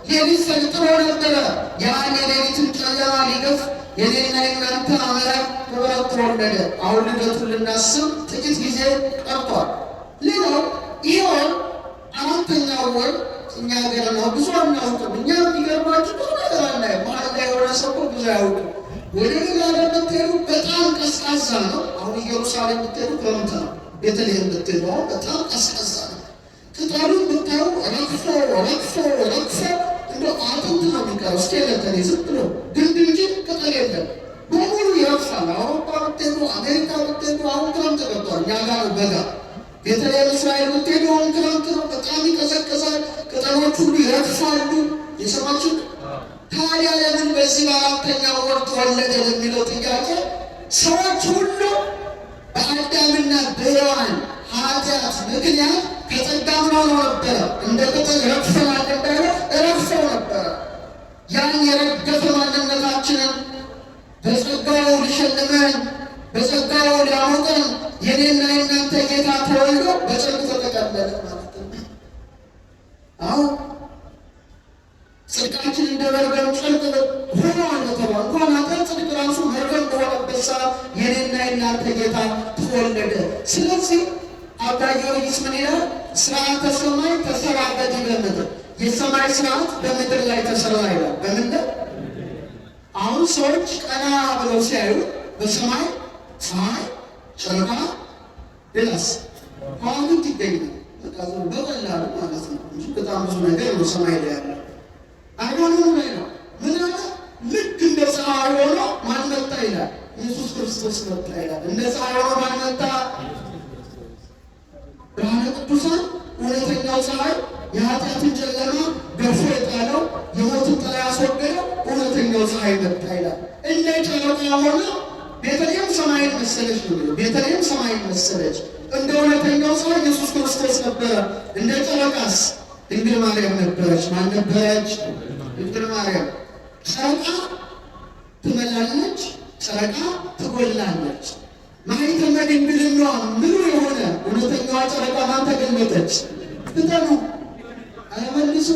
[SPEAKER 1] ሌሊት ሰልጥኖ ነበረ። ያን የሌሊትን ጨለማ ሊገፍ የኔና የናንተ አምላክ በበረት ተወለደ። አሁን ልደቱን ልናስብ ጥቂት ጊዜ ቀርቷል። ሌላው ይህ ወር አራተኛው ወር እኛ ሀገር ነው። ብዙ አናውቅም። እኛ የሚገርማችሁ ብዙ ነገር አናየም። መሀል ላይ የሆነ ሰው ብዙ አያውቅም። ወደ ሌላ ብትሄዱ በጣም ቀዝቃዛ ነው። አሁን ኢየሩሳሌም ብትሄዱ ክረምት ነው። ቤተልሔም ብትሄዱ በጣም ቀዝቃዛ ነው። ቅጠሉን ብታዩ ረግፎ እንደው አጥንት ነው የሚቀረው። እስኬለተን ዝም ብሎ ግንድ እንጂ ቅጠል የለም፣ በሙሉ ይረግፋል። አውሮፓ ብትሄዱ፣ አሜሪካ ብትሄዱ አሁን ክረምት ገብቷል፣ እኛ ጋር ነው በጋ። ቤተልሔም እስራኤል ብትሄዱ አሁን ክረምት ነው፣ በጣም ይቀዘቅዛል፣ ቅጠሎች ሁሉ ይረግፋሉ። የሰማችሁ? ታዲያ ለምን በዚህ በአራተኛው ወር ተወለደ ለሚለው ጥያቄ ሰዎች ሁሉ በአዳምና በሔዋን ኃጢአት ምክንያት ከጸጋ ምን ሆነው ነበረ? እንደ ቅጠል ረግፈናል እንዳለ ረግፈው ነበረ። ያን የረገፈ ማንነታችንን በጸጋው ሊሸልመን በጸጋው ሊያሞቀን የኔና የእናንተ ጌታ ተወልዶ በጨርቅ ተጠቀለለ ማለት ነው። አሁን ጽድቃችን እንደ መርገም ጨርቅ ሆኖ አለተባ እንኳን ኃጢአት ጽድቅ ራሱ መርገም በሆነበት ሰዓት የኔና የእናንተ ጌታ ተወለደ። ስለዚህ አባ ጊዮርጊስ ምን ይላል? ስርዓተ ሰማይ ተሰራ በዲበ ምድር፣ የሰማይ ስርዓት በምድር ላይ ተሰራ ይላል። በምንድን? አሁን ሰዎች ቀና ብለው ሲያዩ በሰማይ ፀሐይ፣ ጨረቃ፣ ሌላስ ከዋክብት ይገኛል። በቀላሉ ማለት ነው እንጂ በጣም ብዙ ነገር ነው ሰማይ ላይ ያለ። አይሆንም ላይ ነው ምን አለ? ልክ እንደ ፀሐይ ሆኖ ማን መጣ ይላል? ኢየሱስ ክርስቶስ መጣ ይላል። እንደ ፀሐይ ሆኖ ማን መጣ? ብርሃነ ቅዱሳን እውነተኛው ፀሐይ የኃጢአትን ጨለማ ገፎ የጣለው የሞትን ጥላ ያስወገደው እውነተኛው ፀሐይ መጣ ይላል። እንደ ጨረቃ ሆነ ቤተልሔም ሰማይን መሰለች ነው። ቤተልሔም ሰማይን መሰለች። እንደ እውነተኛው ፀሐይ ኢየሱስ ክርስቶስ ነበረ። እንደ ጨረቃስ ድንግል ማርያም ነበረች። ማን ነበረች? ድንግል ማርያም። ጨረቃ ትመላለች፣ ጨረቃ ትጎላለች። ማኅተመ ድንግልናዋ ምሉ የሆነ እውነተኛዋ ጨረቃ ማን ተገለጠች? ፍጠኑ አይመልሱ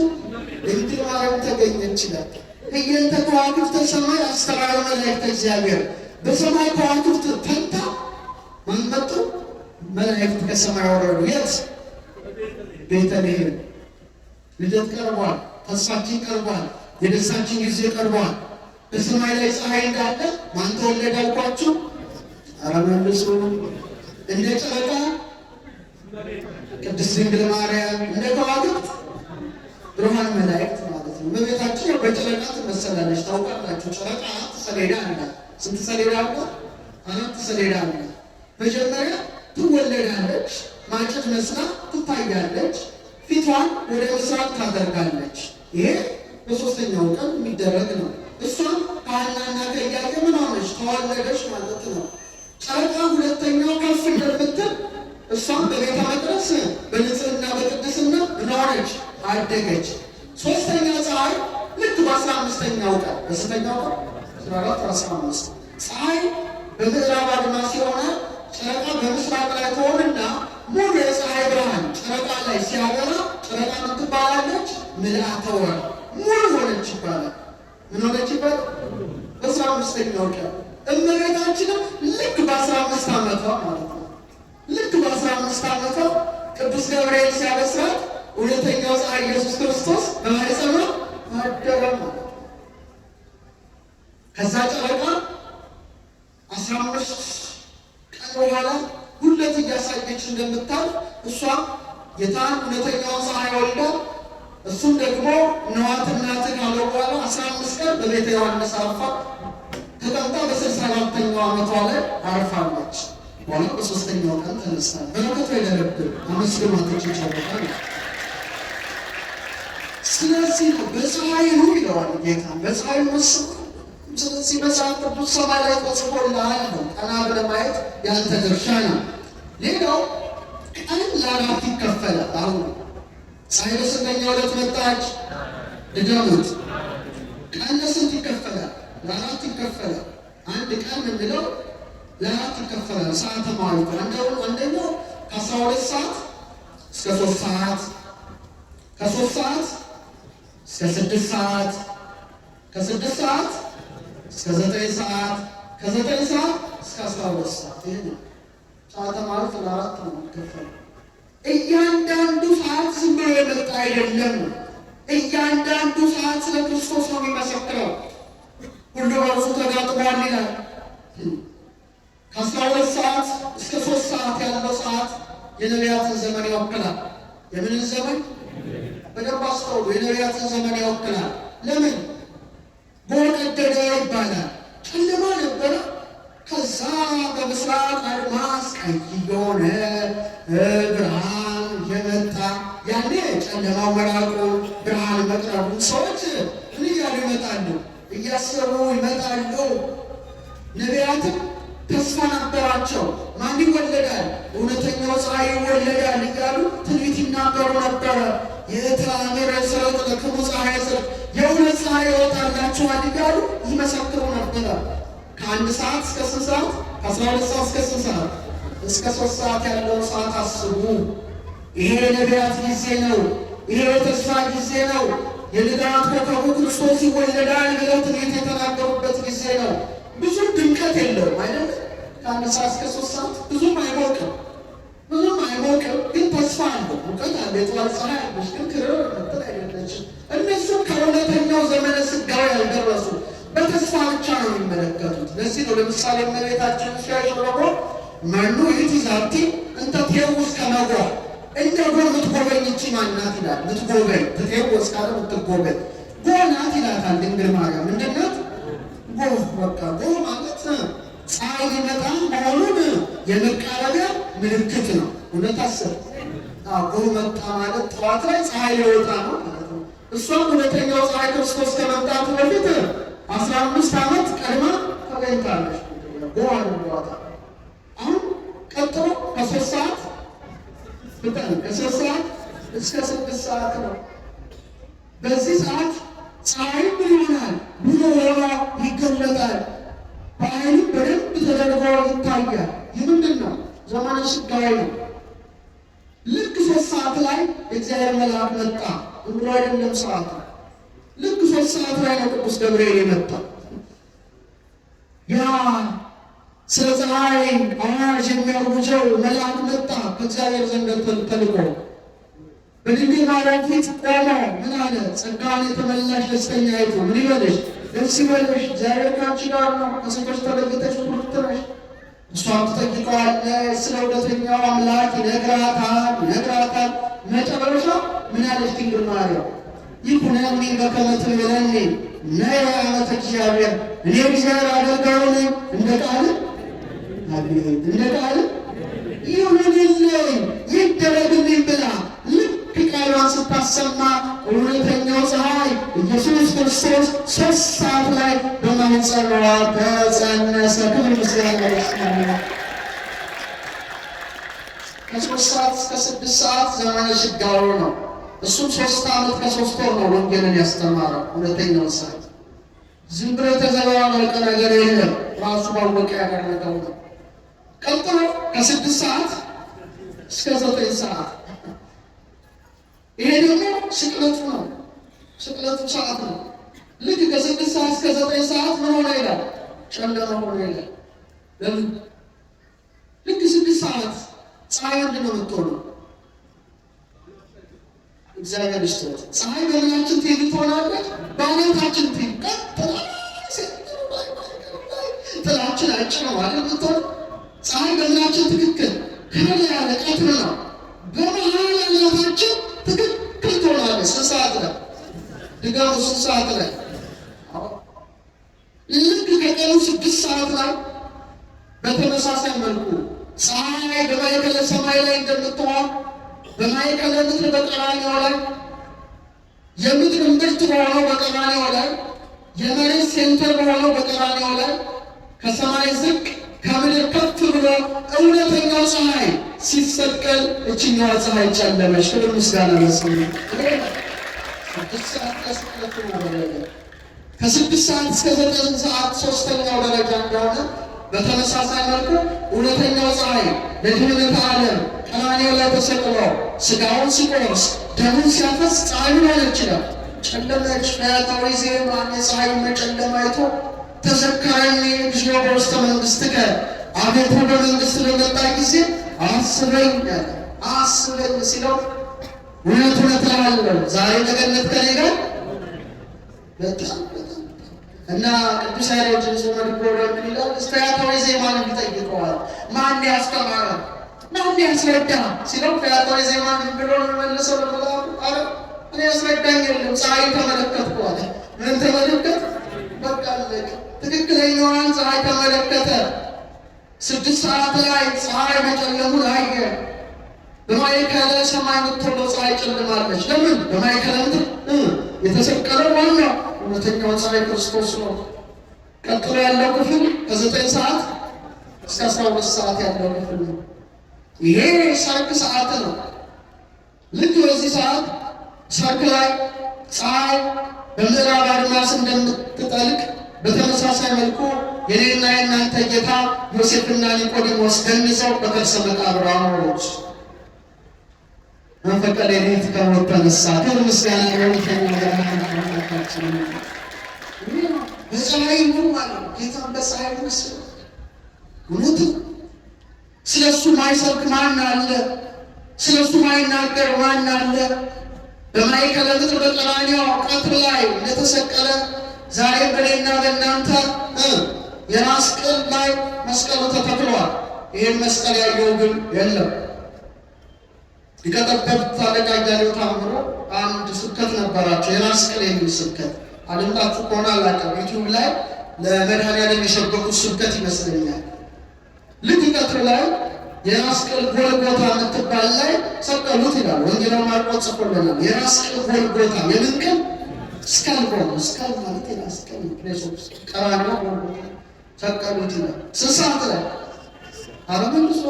[SPEAKER 1] ድንግል ማርያም ተገኘች ይላል። እየንተ ከዋክብተ ሰማይ አስተርአዩ መላእክተ እግዚአብሔር፣ በሰማይ ከዋክብት ፈንታ ማን መጡ? መላእክት ከሰማይ ወረዱ። የት? ቤተልሔም። ልደት ቀርቧል። ተስፋችን ቀርቧል። የደስታችን ጊዜ ቀርቧል። በሰማይ ላይ ፀሐይ እንዳለ ማን ተወለደ አልኳችሁ? ኧረ መልሱ። እንደ ጨረቃ ቅድስት ድንግል ማርያም፣ እንደ ከዋክብት ብርሃን መላእክት ማለት ነው። እመቤታችን በጨረቃ ትመሰላለች። ታውቃላችሁ፣ ጨረቃ 4 ሰሌዳ አላት። ስንት ሰሌዳ አላት? 4 ሰሌዳ አላት። መጀመሪያ ትወለዳለች፣ ማጭድ መስላ ትታያለች፣ ፊቷን ወደ ምስራቅ ታደርጋለች። ይሄ በሶስተኛው ቀን የሚደረግ ነው። እሷም ከሐናና ከኢያቄም ምን ሆነች? ተወለደች ማለት ነው። ጨረቃ ሁለተኛው ከፍ እንደምትል እሷም በቤተ መቅደስ በንጽህና በቅድስና ኖረች፣ አደገች። ሶስተኛ ፀሐይ ልክ በ15ኛው ቀን በስንተኛው ቀን? 14 15 ፀሐይ በምዕራብ አድማስ ይሆናል። ጨረቃ በምስራቅ ላይ ትሆንና ሙሉ የፀሐይ ብርሃን ጨረቃ ላይ ሲያበራ ጨረቃ ምን ትባላለች? ምልአተ ወር ሙሉ ሆነች ይባላል። ምን ሆነች ይባላል? በ15ኛው ቀን እመቤታችንም ልክ በ15 ዓመቷ ማለት ነው። ልክ በ15 ዓመቷ ቅዱስ ገብርኤል ሲያበስራት እውነተኛው ፀሐይ ኢየሱስ ክርስቶስ በማኅፀኗ አደረ ማለት ነው። ከዛ ጨረቃ 15 ቀን በኋላ ሁለት እያሳየች እንደምታልፍ እሷ ጌታን እውነተኛውን ፀሐይ ወልዳ እሱም ደግሞ ነዋት እናትህ ካለው በኋላ 15 ቀን በቤተ ዮሐንስ አርፋ ተቀምጣ በ64ኛው ዓመቷ ላይ አርፋለች። በኋላ በ3ኛው ቀን ተነስታ በረከቷ ይደረብን አመስግኗቶች ይቻላል። ስለዚህ ነው በፀሐይ ነው ይለዋል ጌታ፣ በፀሐይ መስሉ። ስለዚህ መጽሐፍ ቅዱስ ሰማይ ላይ ተጽፎልሃል ነው። ቀና ብለህ ማየት ያንተ ድርሻ ነው። ሌላው ቀን ለ4 ይከፈላል። አሁን ፀሐይ በስንተኛው ዕለት መጣች? ድገሙት። ቀን ለስንት ይከፈላል? ለ4 ይከፈላል። አንድ ቀን የምንለው ለ4 ይከፈላል። ሰዓተ ማዋልት አንደኛው ከ12 ሰዓት እስከ 3 ሰዓት፣ ከ3 ሰዓት እስከ 6 ሰዓት፣ ከ6 ሰዓት እስከ 9 ሰዓት፣ ከ9 ሰዓት እስከ 12 ሰዓት። ይሄ ነው ሰዓተ ማዋልት ለ4 ነው የሚከፈለው። እያንዳንዱ ሰዓት ዝም ብሎ የመጣ አይደለም። እያንዳንዱ ሰዓት ስለ ክርስቶስ ነው የሚመሰክረው። ሁሉ በእርሱ ተጋጥሟል ይላል። ከ12 ሰዓት እስከ 3 ሰዓት ያለው ሰዓት የነቢያትን ዘመን ይወክላል። የምንን ዘመን? በደንብ አስተውሉ። የነቢያትን ዘመን ይወክላል። ለምን? በወቀደደ ይባላል። ጨለማ ነበረ። ከዛ በምስራቅ አድማስ ቀይ የሆነ ብርሃን የመጣ ያኔ ጨለማው መራቁ ብርሃን መቅረቡ ሰዎች ምን እያሉ ይመጣሉ? እያሰቡ ይመጣሉ። ነቢያትም ተስፋ ነበራቸው። ማን ይወለዳል? እውነተኛው ፀሐይ ይወለዳል እያሉ ትንቢት ይናገሩ ነበረ። የተአምር ሰረቅ ለክሙ ፀሐይ ጽድቅ የእውነት ፀሐይ ይወጣላችኋል እያሉ ይመሰክሩ ነበረ። ከ1 ሰዓት እስከ 6 ሰዓት፣ ከ12 ሰዓት እስከ 6 ሰዓት፣ እስከ 3 ሰዓት ያለውን ሰዓት አስቡ። ይሄ የነቢያት ጊዜ ነው። ይሄ የተስፋ ጊዜ ነው። የልደት ኮከቡ ክርስቶስ ይወለዳል ብለው ትንቢት የተናገሩበት ጊዜ ነው። ብዙ ድምቀት የለውም አይደል? ከ1 ሰዓት እስከ 3 ሰዓት ብዙም አይሞቅም፣ ግን ተስፋ አለው። ሙቀት አለ። የጠዋት ፀሐይ አለች፣ ግን ክርር ምትል አይደለችም። እነሱም ከእውነተኛው ዘመነ ስጋዊ ያልደረሱ በተስፋ ብቻ ነው የሚመለከቱት። ለዚህ ነው ለምሳሌ እመቤታችን ሲያሽረጎ መኑ ይእቲ ዛቲ እንተ ትኄውስ ከመጓ እንደ ጎ ምትጎበኝ እቺ ማናት ይላል። ምትጎበኝ ትኄውስ ካለ ምትጎበኝ ጎ ናት ይላታል ድንግል ማርያም። ምንድን ናት? ጎ በቃ ጎ ማለት ፀሐይ ሊመጣ መሆኑን የመቃረቢያ ምልክት ነው። እውነት አስብ። ጎ መጣ ማለት ጠዋት ላይ ፀሐይ ሊወጣ ነው ማለት ነው። እሷም እውነተኛው ፀሐይ ክርስቶስ ከመምጣቱ በፊት 15 ዓመት ቀድማ ተገኝታለች። ጎ አድርጓታ። አሁን ቀጥሎ ከ3 ሰዓት ከ3 ሰዓት እስከ 6 ሰዓት ነው። በዚህ ሰዓት ፀሐይ ምን ይሆናል? ብሎ ሆኖ ይገለጣል። በዓይንም በደንብ ተደርጎ ይታያል። ይህ ምንድን ነው? ዘመነ ስጋዊ ነው። ልክ 3 ሰዓት ላይ የእግዚአብሔር መልአክ መጣ ብሎ አይደለም ሰዓት። ልክ 3 ሰዓት ላይ ነው ቅዱስ ገብርኤል የመጣ። ያ ስለ ፀሐይ አዋጅ የሚያውጀው መልአክ መጣ ከእግዚአብሔር ዘንድ ተልኮ በድንግል ማርያም ፊት ቆሞ ምን አለ? ጸጋን የተመላሽ ደስተኛይቱ ምን ይበልሽ? ደስ ይበልሽ፣ እግዚአብሔር ከአንቺ ጋር ነው፣ ከሴቶች ተለይተሽ ብሩክት ነሽ። እሷም ትጠይቀዋለች። ስለ እውነተኛው አምላክ ይነግራታል። መጨረሻ ምን አለች ድንግል ማርያም? ይኩነኒ በከመ ትቤለኒ ነየ ዓመተ እግዚአብሔር፣ እኔ እግዚአብሔር አገልጋዩ ነኝ፣ እንደ ቃል ይሁንልኝ ይደረግልኝ ብላ ልክ ቃሏን ስታሰማ እውነተኛው ፀሐይ ኢየሱስ ክርስቶስ 3 ሰዓት ላይ በማኅፀኗ ተጸነሰ። ክብር ምስጋና ይሁን። ከ3 ሰዓት እስከ 6 ሰዓት ዘመነ ስጋዌ ነው። እሱም 3 ዓመት ከ3 ወር ነው ወንጌልን ያስተማረው። እውነተኛው ሰዓት ዝም ብሎ የተዘባበቀ ነገር የለም፣ ራሱ ባወቀ ያደረገው ነው። ቀጥሎ ከ6 ሰዓት እስከ 9 ሰዓት፣ ይሄ ደግሞ ስቅለቱ ነው። ስቅለቱ ሰዓት ነው። ልክ ከ6 ሰዓት እስከ 9 ሰዓት ምን ሆነ ይላል? ጨለማ ሆነ ይላል። ለምን? ልክ 6 ሰዓት ፀሐይ ምንድን ነው የምትሆነው? እግዚአብሔር ይስጥት። ፀሐይ በምናችን ትሄድ ትሆናለች? በአናታችን ትሄድ ጥላችን አጭ ነው ማለት ምትሆን ፀሐይ በምናችን ትክክል ከላይ ያለ ቀትር ነው። በመሃል አናታችን ትክክል ትሆናለች። 6 ሰዓት ላይ ድጋሙ 6 ሰዓት ላይ ልክ ከቀኑ 6 ሰዓት ላይ በተመሳሳይ መልኩ ፀሐይ በማዕከለ ሰማይ ላይ እንደምትሆን በማዕከለ ምድር በቀራንዮ ላይ የምድር እምብርት በሆነው በቀራንዮ ላይ የመሬት ሴንተር በሆነው በቀራንዮ ላይ ከሰማይ ዝቅ ከምድር ከፍ ብሎ እውነተኛው ፀሐይ ሲሰቀል እችኛዋ ፀሐይ ጨለመች። ክብር ምስጋና ለስሙ። ከ6 ሰዓት እስከ 9 ሰዓት 3ኛው ደረጃ እንደሆነ በተመሳሳይ መልኩ እውነተኛው ፀሐይ ለድኅነተ ዓለም ቀራንዮ ላይ ተሰቅሎ ሥጋውን ሲቆርስ ደሙን ሲያፈስ ፀሐይ ምን ሆነች ይላል? ጨለመች። ፈያታዊ ዜማን የፀሐይ መጨለማ አይቶ ተዘከረኒ እግዚኦ በውስተ መንግሥትከ፣ አቤቱ በመንግሥት በመጣ ጊዜ አስበኝ አለ። አስበኝ ሲለው እውነት እላለሁ ዛሬ በገነት ከእኔ ጋር በጣም እና ቅዱስ ያሬድ ዘመድጎ ምን ይላል? ፈያታዊ ዜማን ይጠይቀዋል። ማን ያስተማረ ማን ያስረዳ ሲለው ፈያታዊ ዜማን ብሎ መልሰው ለመላኩ አረ እኔ ያስረዳኝ የለም ፀሐይ ተመለከትኩ አለ። ምን ተመለከተ? በቃ አለቀ። ትክክለኛዋን ፀሐይ ተመለከተ። 6 ሰዓት ላይ ፀሐይ መጨለሙን አየ። በማዕከለ ሰማይ የምትውለው ፀሐይ ጨልማለች። ለምን? በማዕከለ ምድር የተሰቀለው ዋናው እውነተኛው ፀሐይ ክርስቶስ ነው። ቀጥሎ ያለው ክፍል ከ9 ሰዓት እስከ 12 ሰዓት ያለው ክፍል ነው። ይሄ ሰርክ ሰዓት ነው። ልክ በዚህ ሰዓት ሰርክ ላይ ፀሐይ በምዕራብ አድማስ እንደምትጠልቅ በተመሳሳይ መልኩ የኔና የእናንተ ጌታ ዮሴፍና ኒቆዲሞስ ገንዘው በከርሰ መቃብር አኖሩት። መንፈቀ ሌሊት ከሞት ተነሳ። ክብር ምስጋና ለእግዚአብሔር ይሁን። በፀሐይ ነው ማለት ጌታን በፀሐይ መስሎ እውነት ስለሱ ማይሰብክ ማን አለ? ስለሱ ማይናገር ማን አለ? በማዕከለ ምድር በቀራንዮ ቀትር ላይ እንደተሰቀለ ዛሬ በእኔና በእናንተ የራስ ቅል ላይ መስቀሉ ተተክሏል። ይህን መስቀል ያየው ግን የለም። ሊቀጠበብት አለቃ እያሌው ታምሮ አንድ ስብከት ነበራቸው፣ የራስ ቅል የሚል ስብከት አለምታችሁ ከሆነ አላውቅም። ዩቲዩብ ላይ ለመድኃኒዓለም የሸበኩት ስብከት ይመስለኛል። ልክ ቀትር ላይ የራስ ቅል ጎልጎታ የምትባል ላይ ሰቀሉት ይላል ወንጌላዊ ማርቆስ ጽፎልናል። የራስ ቅል ጎልጎታ የምን ቅል? ስካል ስካል ማለት የራስ ቅል ፕሬሶስ ቀራንዮ ጎልጎታ ሰቀሉት ይላል። 6 ሰዓት ላይ አረመልሶ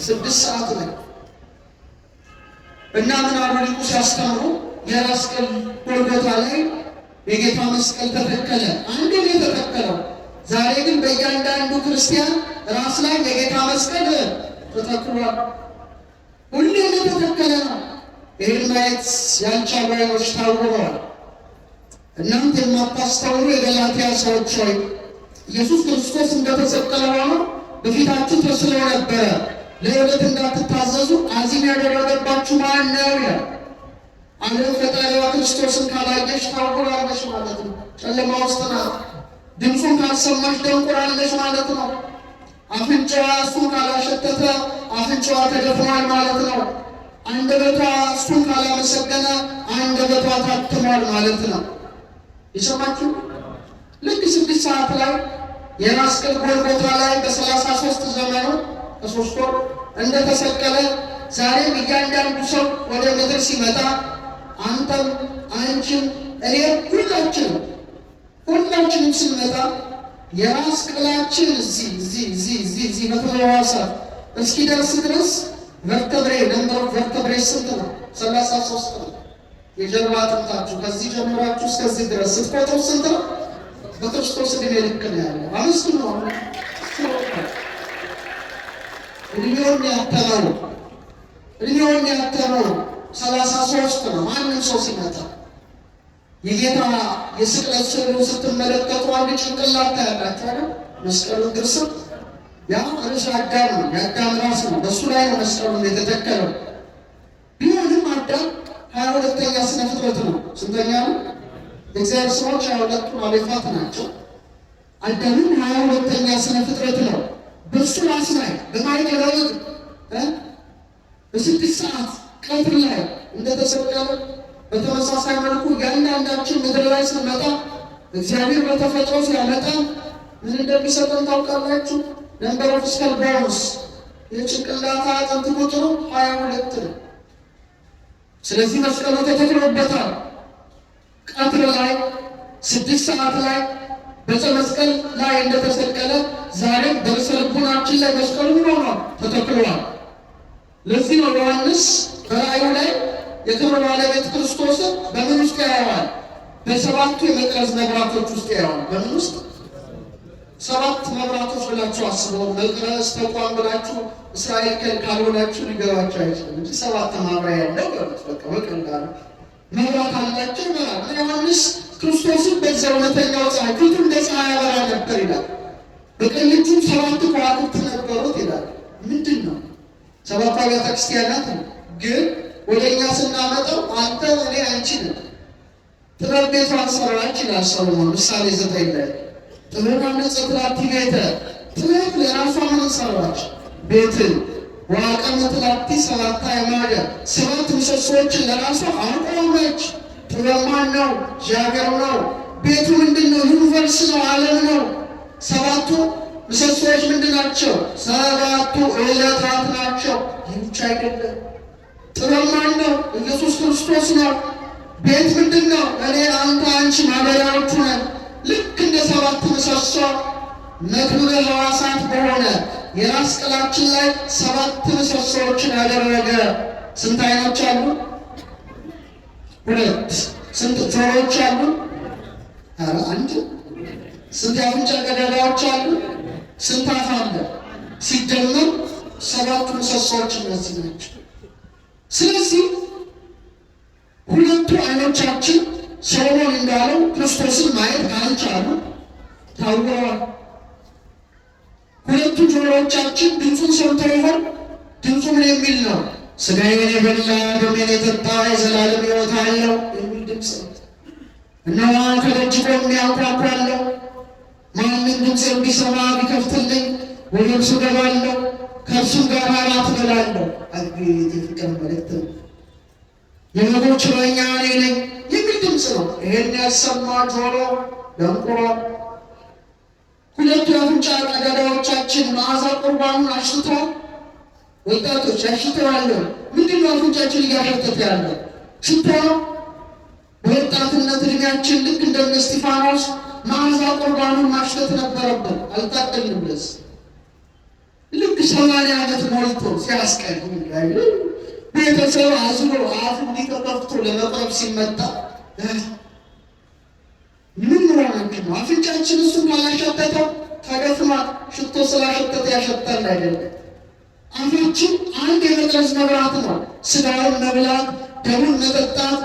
[SPEAKER 1] 6 ሰዓት ላይ እና ምን አሉ ሊቁ ሲያስተምሩ የራስ ቅል ጎልጎታ ላይ የጌታ መስቀል ተተከለ። አንድ ነው የተተከለው። ዛሬ ግን በእያንዳንዱ ክርስቲያን ራስ ላይ የጌታ መስቀል ተተክሏል። ሁሌም የተተከለ ነው። ይህን ማየት ያልቻሉ አይኖች ታውረዋል። እናንተ የማታስተውሉ የገላትያ ሰዎች ሆይ ኢየሱስ ክርስቶስ እንደተሰቀለ ሆኖ በፊታችሁ ተስሎ ነበረ። ለዕለት እንዳትታዘዙ አዚም ያደረገባችሁ ማን ነው ይላል። ዓለም ፈጣሪዋ ክርስቶስን ካላየሽ ታውራለች ማለት ነው። ጨለማ ውስጥ ናት። ድምፁን ካልሰማሽ ደንቁራለች ማለት ነው። አፍንጫዋ እሱን ካላሸተተ አፍንጫዋ ተደፍኗል ማለት ነው። አንደበቷ እሱን ካላመሰገነ አንደበቷ ታትሟል ማለት ነው። የሰማችሁ ልክ 6 ሰዓት ላይ የራስ ቅል ጎልጎታ ላይ በ33 ዘመኑ ከ3 ወር እንደተሰቀለ ዛሬም እያንዳንዱ ሰው ወደ ምድር ሲመጣ አንተም አንቺም እኔ ሁላችንም ስንመጣ የራስ ቅላችን እዚህ መተዋወሳት እስኪደርስ ድረስ ቨርተብሬ ነምበር ቨርተብሬ ስንት ነው? 33 ነው። የጀርባ አጥንታችሁ ከዚህ ጀምራችሁ እስከዚህ ድረስ ስትቆጥሩ ስንት ነው? በክርስቶስ ዕድሜ ልክ ነው ያለው 5 ነው። እድሜውን ያተነው 33 ነው። ማንም ሰው ሲመጣ የጌታ የስቅለት ስዕሉ ስትመለከቱ አንድ ጭንቅላት ታያላችሁ አይደል? መስቀሉን ግርስም ያ ርዕሰ አዳም ነው፣ የአዳም ራስ ነው። በእሱ ላይ ነው መስቀሉን የተተከለው። ቢሆንም አዳም 22ኛ ስነ ፍጥረት ነው። ስንተኛ ነው? የእግዚአብሔር ስሞች 22ቱ አሌፋት ናቸው። አዳምን 22ኛ ስነ ፍጥረት ነው። በእሱ ራስ ላይ በማዕከለ ምድር በ6 ሰዓት ቀትር ላይ እንደተሰቀለ በተመሳሳይ መልኩ እያንዳንዳችን ምድር ላይ ስንመጣ እግዚአብሔር በተፈጥሮ ሲያመጣ ምን እንደሚሰጠን ታውቃላችሁ? ነምበር ኦፍ ስካል ቦንስ የጭንቅላት አጥንት ቁጥሩ 22 ነው። ስለዚህ መስቀሉ ተተክሎበታል። ቀትር ላይ 6 ሰዓት ላይ በዕፀ መስቀል ላይ እንደተሰቀለ ዛሬም በርዕሰ ልቡናችን ላይ መስቀሉ ሆኗል፣ ተተክሏል። ለዚህ ነው ዮሐንስ በራእዩ ላይ የክብር ባለቤት ክርስቶስን በምን ውስጥ ያየዋል? በ7ቱ የመቅረዝ መብራቶች ውስጥ ያየዋል። በምን ውስጥ? 7 መብራቶች ብላችሁ አስበው። መቅረዝ ተቋም ብላችሁ እስራኤል ካልሆናችሁ ሊገባችሁ አይችልም እንጂ 7 ማብሪያ ያለው በቃ በቀላሉ መብራት አላቸው ይበራል። ዮሐንስ ክርስቶስን በዛ እውነተኛው ፀሐይ ፊቱ እንደ ፀሐይ ያበራ ነበር ይላል። በቀኝ እጁ 7 ከዋክብት ነበሩት ይላል። ምንድን ነው? 7 አብያተ ክርስቲያናት ነው። ግን ወደ እኛ ስናመጣው አንተ እኔ አንቺ ነው። ጥበብ ቤቷን ሰራች ይላል ሰሎሞን ምሳሌ 9 ላይ። ጥበብ አነጸት ላቲ ቤተ፣ ጥበብ ለራሷ ምን ሰራች? ቤትን። ወአቀመት ላቲ 7 አዕማደ፣ 7 ምሰሶዎችን ለራሷ አቆመች። ጥበብ ማን ነው? እግዚአብሔር ነው። ቤቱ ምንድን ነው? ዩኒቨርስ ነው፣ ዓለም ነው። 7ቱ ምሰሶዎች ምንድን ናቸው? 7ቱ ዕለታት ናቸው። ይህ ብቻ አይደለም። ጥበብ ማን ነው? ኢየሱስ ክርስቶስ ነው። ቤት ምንድን ነው? እኔ፣ አንተ፣ አንቺ ማደሪያዎቹ ነን። ልክ እንደ 7 ምሰሶ መክብበ ሕዋሳት በሆነ የራስ ቅላችን ላይ 7 ምሰሶዎችን ያደረገ። ስንት ዓይኖች አሉ? 2። ስንት ጆሮዎች አሉ? 1። ስንት የአፍንጫ ቀዳዳዎች አሉ? ስንት አፍ አለ? ሲደመር 7 ምሰሶዎች እነዚህ ናቸው። ስለዚህ 2 ዓይኖቻችን ሰሎሞን እንዳለው ክርስቶስን ማየት ካልቻሉ ታውረዋል። 2 ጆሮዎቻችን ድምፁን ሰምተው ይሆን? ድምፁ ምን የሚል ነው? ሥጋዬን የበላ ደሜን የጠጣ የዘላለም ሕይወት አለው የሚል ድምፅ ነው። እነሆ ከደጅ ቆሜ አንኳኳለሁ። ማንም ድምፄን ቢሰማ ቢከፍትልኝ ወደ እርሱ እገባለሁ፣ ከእርሱም ጋር እራት እበላለሁ። አቤት የፍቅር መልእክት ነው! የበጎች እረኛ እኔ ነኝ የሚል ድምፅ ነው። ይሄን ያሰማ ጆሮ ደንቁሯል። 2 የአፍንጫ ቀዳዳዎቻችን መዓዛ ቁርባኑን አሽትተዋል። ወጣቶች አሽተዋል። ምንድን ነው አፍንጫችን እያሸተተ ያለ? ሽቶ ነው። በወጣትነት እድሜያችን ልክ እንደነ እስጢፋኖስ መዓዛ ቁርባኑን ማሽተት ነበረብን። አልታደልንም። ድረስ ልክ 80 ዓመት ሞልቶ ሲያስቀድም ቤተሰብ አዝኖ አፍ እንዲከፍቶ ለመቅረብ ሲመጣ ምን ሆናችሁ ነው? አፍንጫችን እሱን ካላሸተተው ተደፍኗል። ሽቶ ስላሸተተ ያሸታል አይደለም። አፋችን አንድ የመቅረዝ መብራት ነው። ስጋውን መብላት፣ ደሙን መጠጣት፣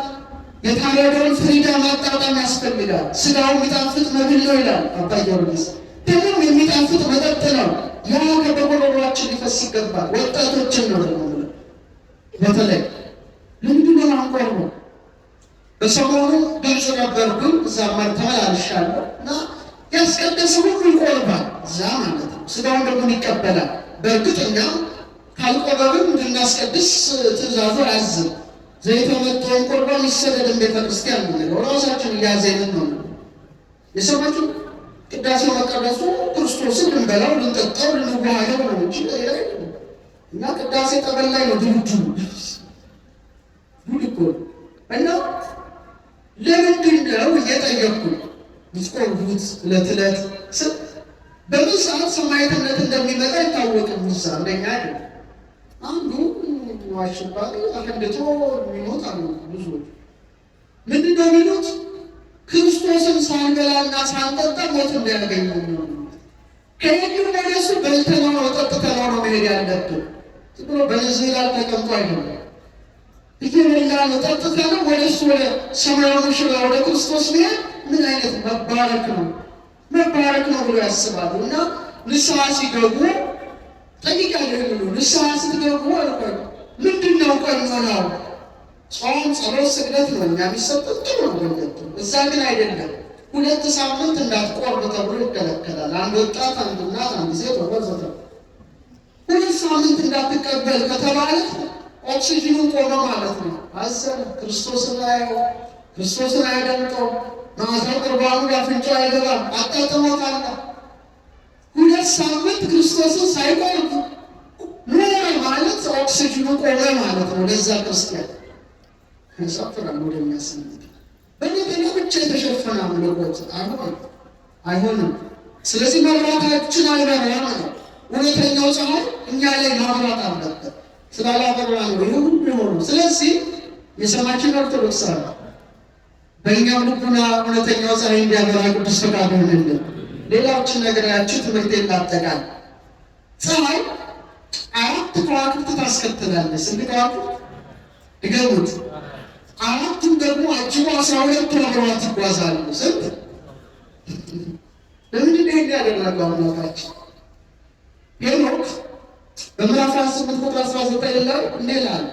[SPEAKER 1] የታረደውን ፍሪዳ ማጣጣም ያስፈልጋል። ስጋው የሚጣፍጥ መብል ነው ይላል አባ ጊዮርጊስ። ደሙም የሚጣፍጥ መጠጥ ነው። ያ ከበጎሮሯችን ሊፈስ ይገባል። ወጣቶችን ነው ደግሞ በተለይ ለምንድነው አንቆር ነው። በሰሞኑ ግልጽ ነበርኩኝ። እዛ ተመላልሻለሁ እና ያስቀደሰ ሁሉ ይቆርባል እዛ ማለት ነው። ስጋውን ደግሞ ይቀበላል። በእርግጠኛ ካልቆረብን እንድናስቀድስ ትእዛዙ አያዝም። ዘይት መጥቶን ቁርባን ይሰደድን ቤተክርስቲያን ነው። ራሳችን እያዘንን ነው የሰማችሁ። ቅዳሴው መቀደሱ ክርስቶስን ልንበላው ልንጠጣው ልንዋሃደው ነው እንጂ እና ቅዳሴ ጠበል ላይ ነው ድብድቡ እኮ። እና ለምንድን ነው እየጠየቅኩ ምትቆርቡት? ዕለት ዕለት በምን ሰዓት ሰማዕትነት እንደሚመጣ አይታወቅም። ምሳ እንደኛ አይደለም። አንዱ ዋሽባል አፈንድቶ የሚሞት አሉ ብዙዎች። ምንድን ነው የሚሉት? ክርስቶስን ሳንበላና ሳንጠጣ ሞት እንዳያገኘው ነው። ከሄድን ወደ እሱ በልተነው ነው ጠጥተነው ነው መሄድ ያለብን። ዝም ብሎ በንዝህ ላይ ተቀምጦ አይደለም። እየበላ ነው ጠጥተነው ወደ እሱ ወደ ሰማያዊ ሙሽራ ወደ ክርስቶስ መሄድ ምን አይነት መባረክ ነው! መባረክ ነው ብሎ ያስባሉ። እና ንስሐ ሲገቡ ጠይቃለሁ ብሎ ንስሐ ስትገቡ አልኳል ምንድን ነው ቀኖናው? ጾም፣ ጸሎት፣ ስግደት ነው እኛ የሚሰጠት ጥሩ ነው በለቱ። እዛ ግን አይደለም። 2 ሳምንት እንዳትቆርብ ተብሎ ይከለከላል። አንድ ወጣት፣ አንድ እናት፣ አንድ ሴት ወዘተ 2 ሳምንት እንዳትቀበል ከተባለ ኦክሲጅኑ ቆመ ማለት ነው። አዘነ። ክርስቶስን አየው፣ ክርስቶስን አያደምጠው፣ መዓዛ ቁርባኑ አፍንጫው አይገባም። አጣጥሞታል። 2 ሳምንት ክርስቶስን ሳይቆርብ ኖረ ማለት ኦክሲጅኑ ቆመ ማለት ነው። ለዛ ክርስቲያን ከሳፍራን ወደሚያስነት በነገና ብቻ የተሸፈነ አምልኮት አይሆንም። ስለዚህ መብራታችን አልበራም ነው። እውነተኛው ፀሐይ እኛ ላይ ማብራት አለበት። ስላላበራ ነው ይህ ሁሉ የሆነው። ስለዚህ የሰማችን ኦርቶዶክስ አለ በእኛም ልቡና እውነተኛው ፀሐይ እንዲያበራ ቅዱስ ፈቃዱ ይሁንልን። ሌላዎችን ነገራችሁ ትምህርቴን ላጠቃል። ፀሐይ 4 ከዋክብት ታስከትላለች። ስንት ከዋክብት ድገሙት? 4ቱም ደግሞ አጅቦ 12 አብረዋት ይጓዛሉ። ስንት? ለምንድን ነው ይሄን ያደረገው አምላካችን? ሄኖክ በምዕራፍ 8 ቁጥር 19 ላይ እንዲህ ይላል፣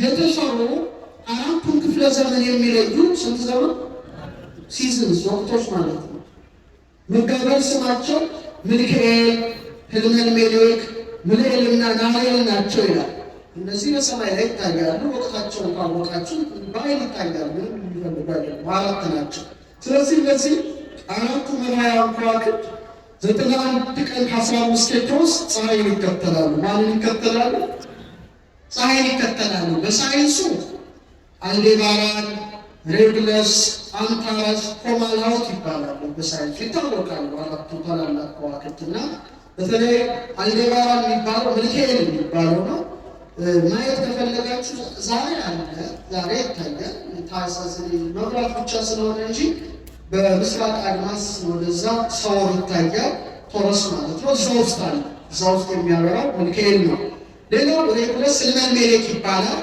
[SPEAKER 1] የተሰሩ 4ቱን ክፍለ ዘመን የሚለዩ ስንት ዘመን? ሲዝንስ ወቅቶች ማለት ነው። መጋቢያን ስማቸው ሚካኤል፣ ሄልመልሜሌክ፣ ምልኤልና ናኤል ናቸው ይላል። እነዚህ በሰማይ ላይ ይታያሉ። ወቅታቸውን ካወቃችሁ በአይን ይታያሉ። ይፈልጋሉ። አራት ናቸው። ስለዚህ እነዚህ አራቱ መራሕያን ከዋክብት 91 ቀን ከ15 ቴዎድሮስ ፀሐይን ይከተላሉ። ማንን ይከተላሉ? ፀሐይን ይከተላሉ። በሳይንሱ አልዴባራን፣ ሬጉለስ፣ አንታረስ፣ ሆማላዎት ይባላሉ። በሳይንሱ ይታወቃሉ አራቱ ታላላቅ ከዋክብትና በተለይ አልዴባራን የሚባለው ሚካኤል የሚባለው ነው። ማየት ከፈለጋችሁ ዛሬ አለ፣ ዛሬ ይታያል። ታህሳስ መብራት ብቻ ስለሆነ እንጂ በምስራቅ አድማስ ወደዛ ሰው ይታያል። ቶረስ ማለት ነው። እዛ ውስጥ አለ። እዛ ውስጥ የሚያበራው ሚካኤል ነው። ሌላው ሬጉለስ ሄልመልሜሌክ ይባላል።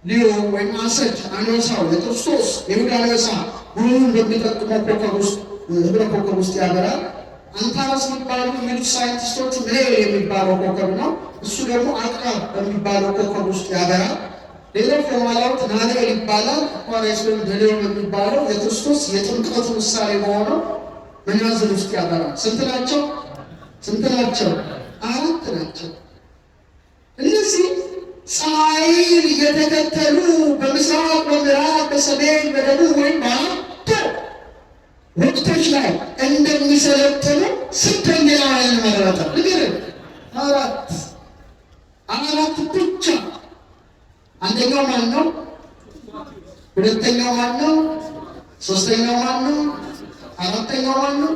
[SPEAKER 1] ሊዮ ወይም አሰድ አንበሳው የክርስቶስ የይሁዳ አንበሳ ብሩን በሚጠቅመው ኮከብ ውስጥ ህብረ ኮከብ ውስጥ ያበራል። አንታረስ የሚባሉ የሚሉት ሳይንቲስቶቹ ምልኤል የሚባለው ኮከብ ነው። እሱ ደግሞ አቅራብ በሚባለው ኮከብ ውስጥ ያበራል። ሌላው ሆማላዎት ናኤል ይባላል። አኳሪየስ ወይም ደሌው የሚባለው የክርስቶስ የጥምቀቱ ምሳሌ በሆነው መናዝል ውስጥ ያበራል። ስንት ናቸው? አራት ናቸው። እነዚህ ፀሐይን እየተከተሉ በምስራቅ፣ በምዕራብ፣ በሰሜን፣ በደቡብ ወይም በአራቱ ወቅቶች ላይ እንደሚሰለጥኑ ስንተኛ መረጠ? ንገረን። አራት ብቻ። አንደኛው ማን ነው? ሁለተኛው ማን ነው? ሶስተኛው ማን ነው? አራተኛው ማን ነው?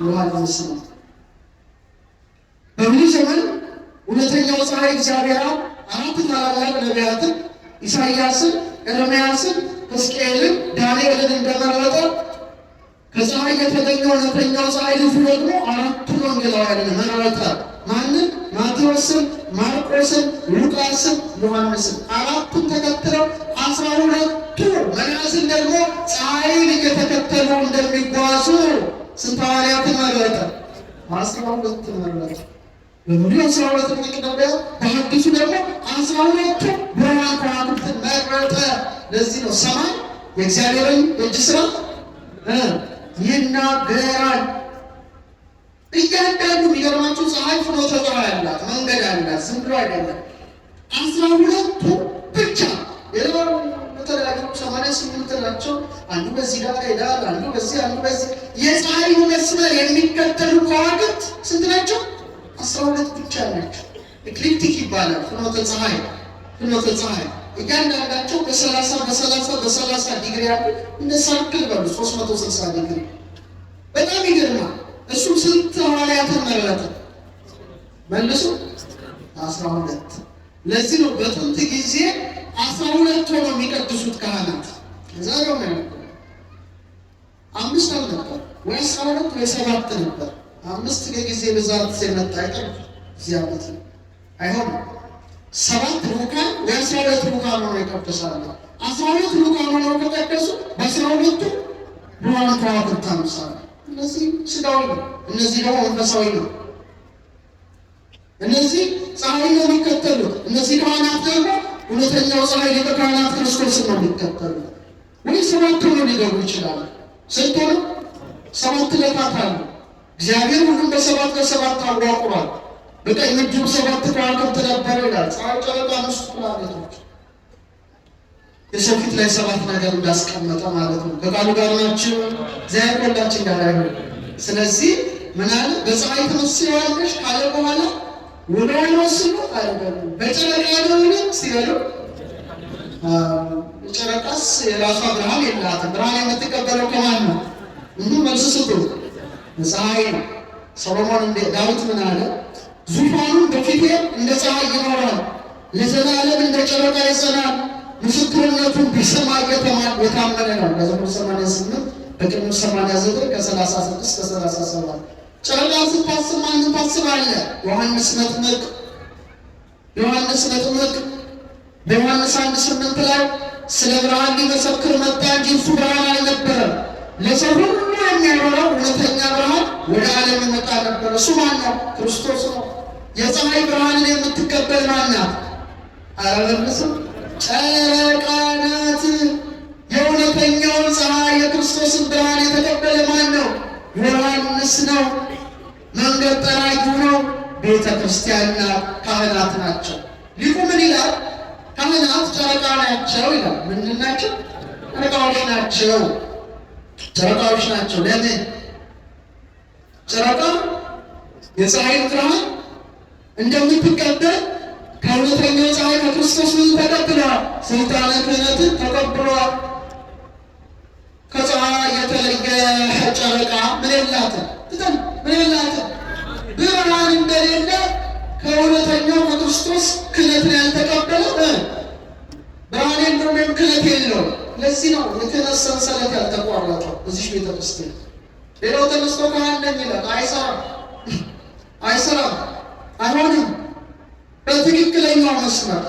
[SPEAKER 1] ዮሐንስ ነው። በብሉይ ዘመን እውነተኛው ፀሐይ እግዚአብሔር አራት ታላላቅ ነቢያትን ኢሳይያስን፣ ኤርምያስን፣ ሕዝቅኤልን፣ ዳንኤልን እንደመረጠ ከፀሐይ የተገኘው እውነተኛው ፀሐይ ልጁ ደግሞ አራቱን ወንጌላውያንን መረጠ። ማንን? ማቴዎስን፣ ማርቆስን፣ ሉቃስን፣ ዮሐንስን። አራቱን ተከትለው 12ቱ መናዝል ደግሞ ፀሐይን እየተከተሉ እንደሚጓዙ ስንት ሐዋርያትን መረጠ? 12 መረጠ። በብሉይ 12 ሊቃነ ነቢያት፣ በሐዲሱ ደግሞ 12ቱ ብርሃን ከዋክብትን መረጠ። ለዚህ ነው ሰማይ የእግዚአብሔርን እጅ ሥራ ይናገራል። እያንዳንዱ የሚገርማችሁ ፀሐይ ፍኖተ ፀሐይ አላት፣ መንገድ አላት። ዝም ብሎ አይደለም። 12ቱ ብቻ ሌላው በተለያዩ 88 ናቸው። አንዱ በዚህ ጋር ሄዳል፣ አንዱ በዚህ፣ አንዱ በዚህ። የፀሐዩ መስመር የሚከተሉ ከዋክብት ስንት ናቸው? 12 ብቻ ናቸው። ኤክሊፕቲክ ይባላል። ፍኖተ ፀሐይ እያንዳንዳቸው በ30 ዲግሪ ያሉ እንደ ሰርክል በሉ 360 ዲግሪ። በጣም ይገርማል። እሱም ስንት ሐዋርያትን መረጠ? መልሱ 12። ለዚህ ነው በጥንት ጊዜ 12 ሆነው የሚቀድሱት ካህናት። ዛሬው ነው 5 አልነበር ወይ 12 ወይ 7 ነበር። 5 ከጊዜ ብዛት ሲመጣ አይቀር እዚህ ዓመት አይሆንም። 7 ልኡካን ወይ 12 ልኡካን ሆነው ይቀድሳሉ። 12 ልኡካን ሆነው ከቀደሱ በ12ቱ ብርሃን ከዋክብት አምሳል። እነዚህ ስጋዊ ነው፣ እነዚህ ደግሞ መንፈሳዊ ነው። እነዚህ ፀሐይ ነው የሚከተሉት። እነዚህ ካህናት ደግሞ እውነተኛው ፀሐይ ሊቀ ካህናት ክርስቶስን ነው የሚከተሉት። ወይ 7 ሆነው ሊገቡ ይችላሉ። ስንት ሆነው? 7 ዕለታት አሉ። እግዚአብሔር ሁሉም በሰባት አዋቅሯል። በቀኝ እጁ 7 ከዋክብት ነበረ ይላል። ፀሐይ፣ ጨረቃ፣ 5 ፕላኔቶች የሰው ፊት ላይ 7 ነገር እንዳስቀመጠ ማለት ነው። ከቃሉ ጋር ናችሁ። እግዚአብሔር ሁላችን ጋር አይሆን። ስለዚህ ምን አለ? በፀሐይ ትመስያለሽ ካለ በኋላ ወደ ወስኑ አይደለም። በጨረቃ ነው ሲሉ ጨረቃስ የራሷ ብርሃን የላትም። ብርሃን የምትቀበለው ከማን ነው? መልስ ስጡ። ፀሐይ ነው። ሰሎሞን ዳዊት ምን አለ? ዙፋኑን በፊቴ እንደ ፀሐይ ይኖራል፣ ለዘላለም እንደ ጨረቃ ይጸናል፣ ምስክርነቱን ቢሰማ የታመነ ነው። መዝሙር 88 በቅንፍ 89 ከ36 እስከ 37። ጨረቃን ስታስብ ማንን ታስባለህ? ዮሐንስ መጥምቅ በዮሐንስ 1:8 ላይ ስለ ብርሃን ሊመሰክር መጣ እንጂ እሱ ብርሃን አልነበረም። ለሰው ሁሉ የሚያበራው እውነተኛ ብርሃን ወደ ዓለም ይመጣ ነበር። እሱ ማን ነው? ክርስቶስ ነው። የፀሐይ ብርሃንን የምትቀበል ማን ናት? አረበልስም ጨረቃ ናት። የእውነተኛውን ፀሐይ የክርስቶስን ብርሃን የተቀበለ ማን ነው? ዮሐንስ ነው። መንገድ ጠራጊው ነው። ቤተ ክርስቲያንና ካህናት ናቸው። ሊቁ ምን ይላል? ካህናት ጨረቃ ናቸው ይላል። ምንድን ናቸው? ጨረቃዎች ናቸው። ጨረቃዎች ናቸው። ለምን? ጨረቃ የፀሐይን ብርሃን እንደምትቀበል ከእውነተኛው ፀሐይ ከክርስቶስ ምን ተቀብለዋል? ስልጣነ ክህነትን ተቀብለዋል። ከፀሐይ የተለየ ጨረቃ ምን የላትም? ምን የላትም? ብርሃን እንደሌለ ከእውነተኛው ከክርስቶስ ክህነትን ያልተቀበለ ብርሃን የለውም ወይም ክህነት የለውም። ለዚህ ነው የክህነት ሰንሰለት ያልተቋረጠው እዚህ ቤተክርስቲያን። ሌላው ተነስቶ ካህን ነኝ ይላል። አይሰራም፣ አይሆንም። በትክክለኛው መስመር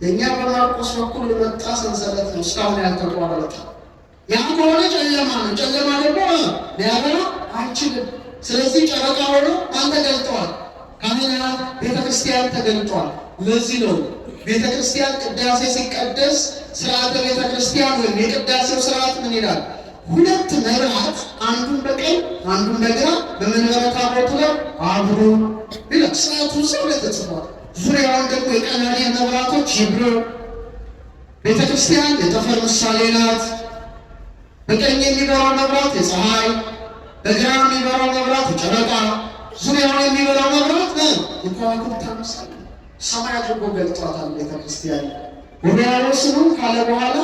[SPEAKER 1] የእኛ በማርቆስ በኩል የመጣ ሰንሰለት ነው እስካሁን ያልተቋረጠ። ያ ከሆነ ጨለማ ነው። ጨለማ ደግሞ ሊያበራ አይችልም። ስለዚህ ጨረቃ ሆኖ ማን ተገልጠዋል? ካህናት፣ ቤተክርስቲያን ተገልጠዋል። ለዚህ ነው ቤተክርስቲያን ቅዳሴ ሲቀደስ ስርዓተ ቤተክርስቲያን ወይም የቅዳሴው ስርዓት ምን ይላል? ሁለት መብራት አንዱን በቀኝ አንዱን በግራ በመንበረ ታቦቱ ላይ አብሮ ይላል። ስርዓቱ ሰው ላይ ተጽፏል። ዙሪያውን ደግሞ የቀናኒ መብራቶች ይብሩ። ቤተክርስቲያን የጠፈር ምሳሌ ናት። በቀኝ የሚበራው መብራት የፀሐይ፣ በግራ የሚበራው መብራት የጨረቃ፣ ዙሪያውን የሚበራው መብራት የከዋክብት ምሳሌ ሰማይ አድርጎ ገልጧታል ቤተክርስቲያን። ወደ ያወስኑ ካለ በኋላ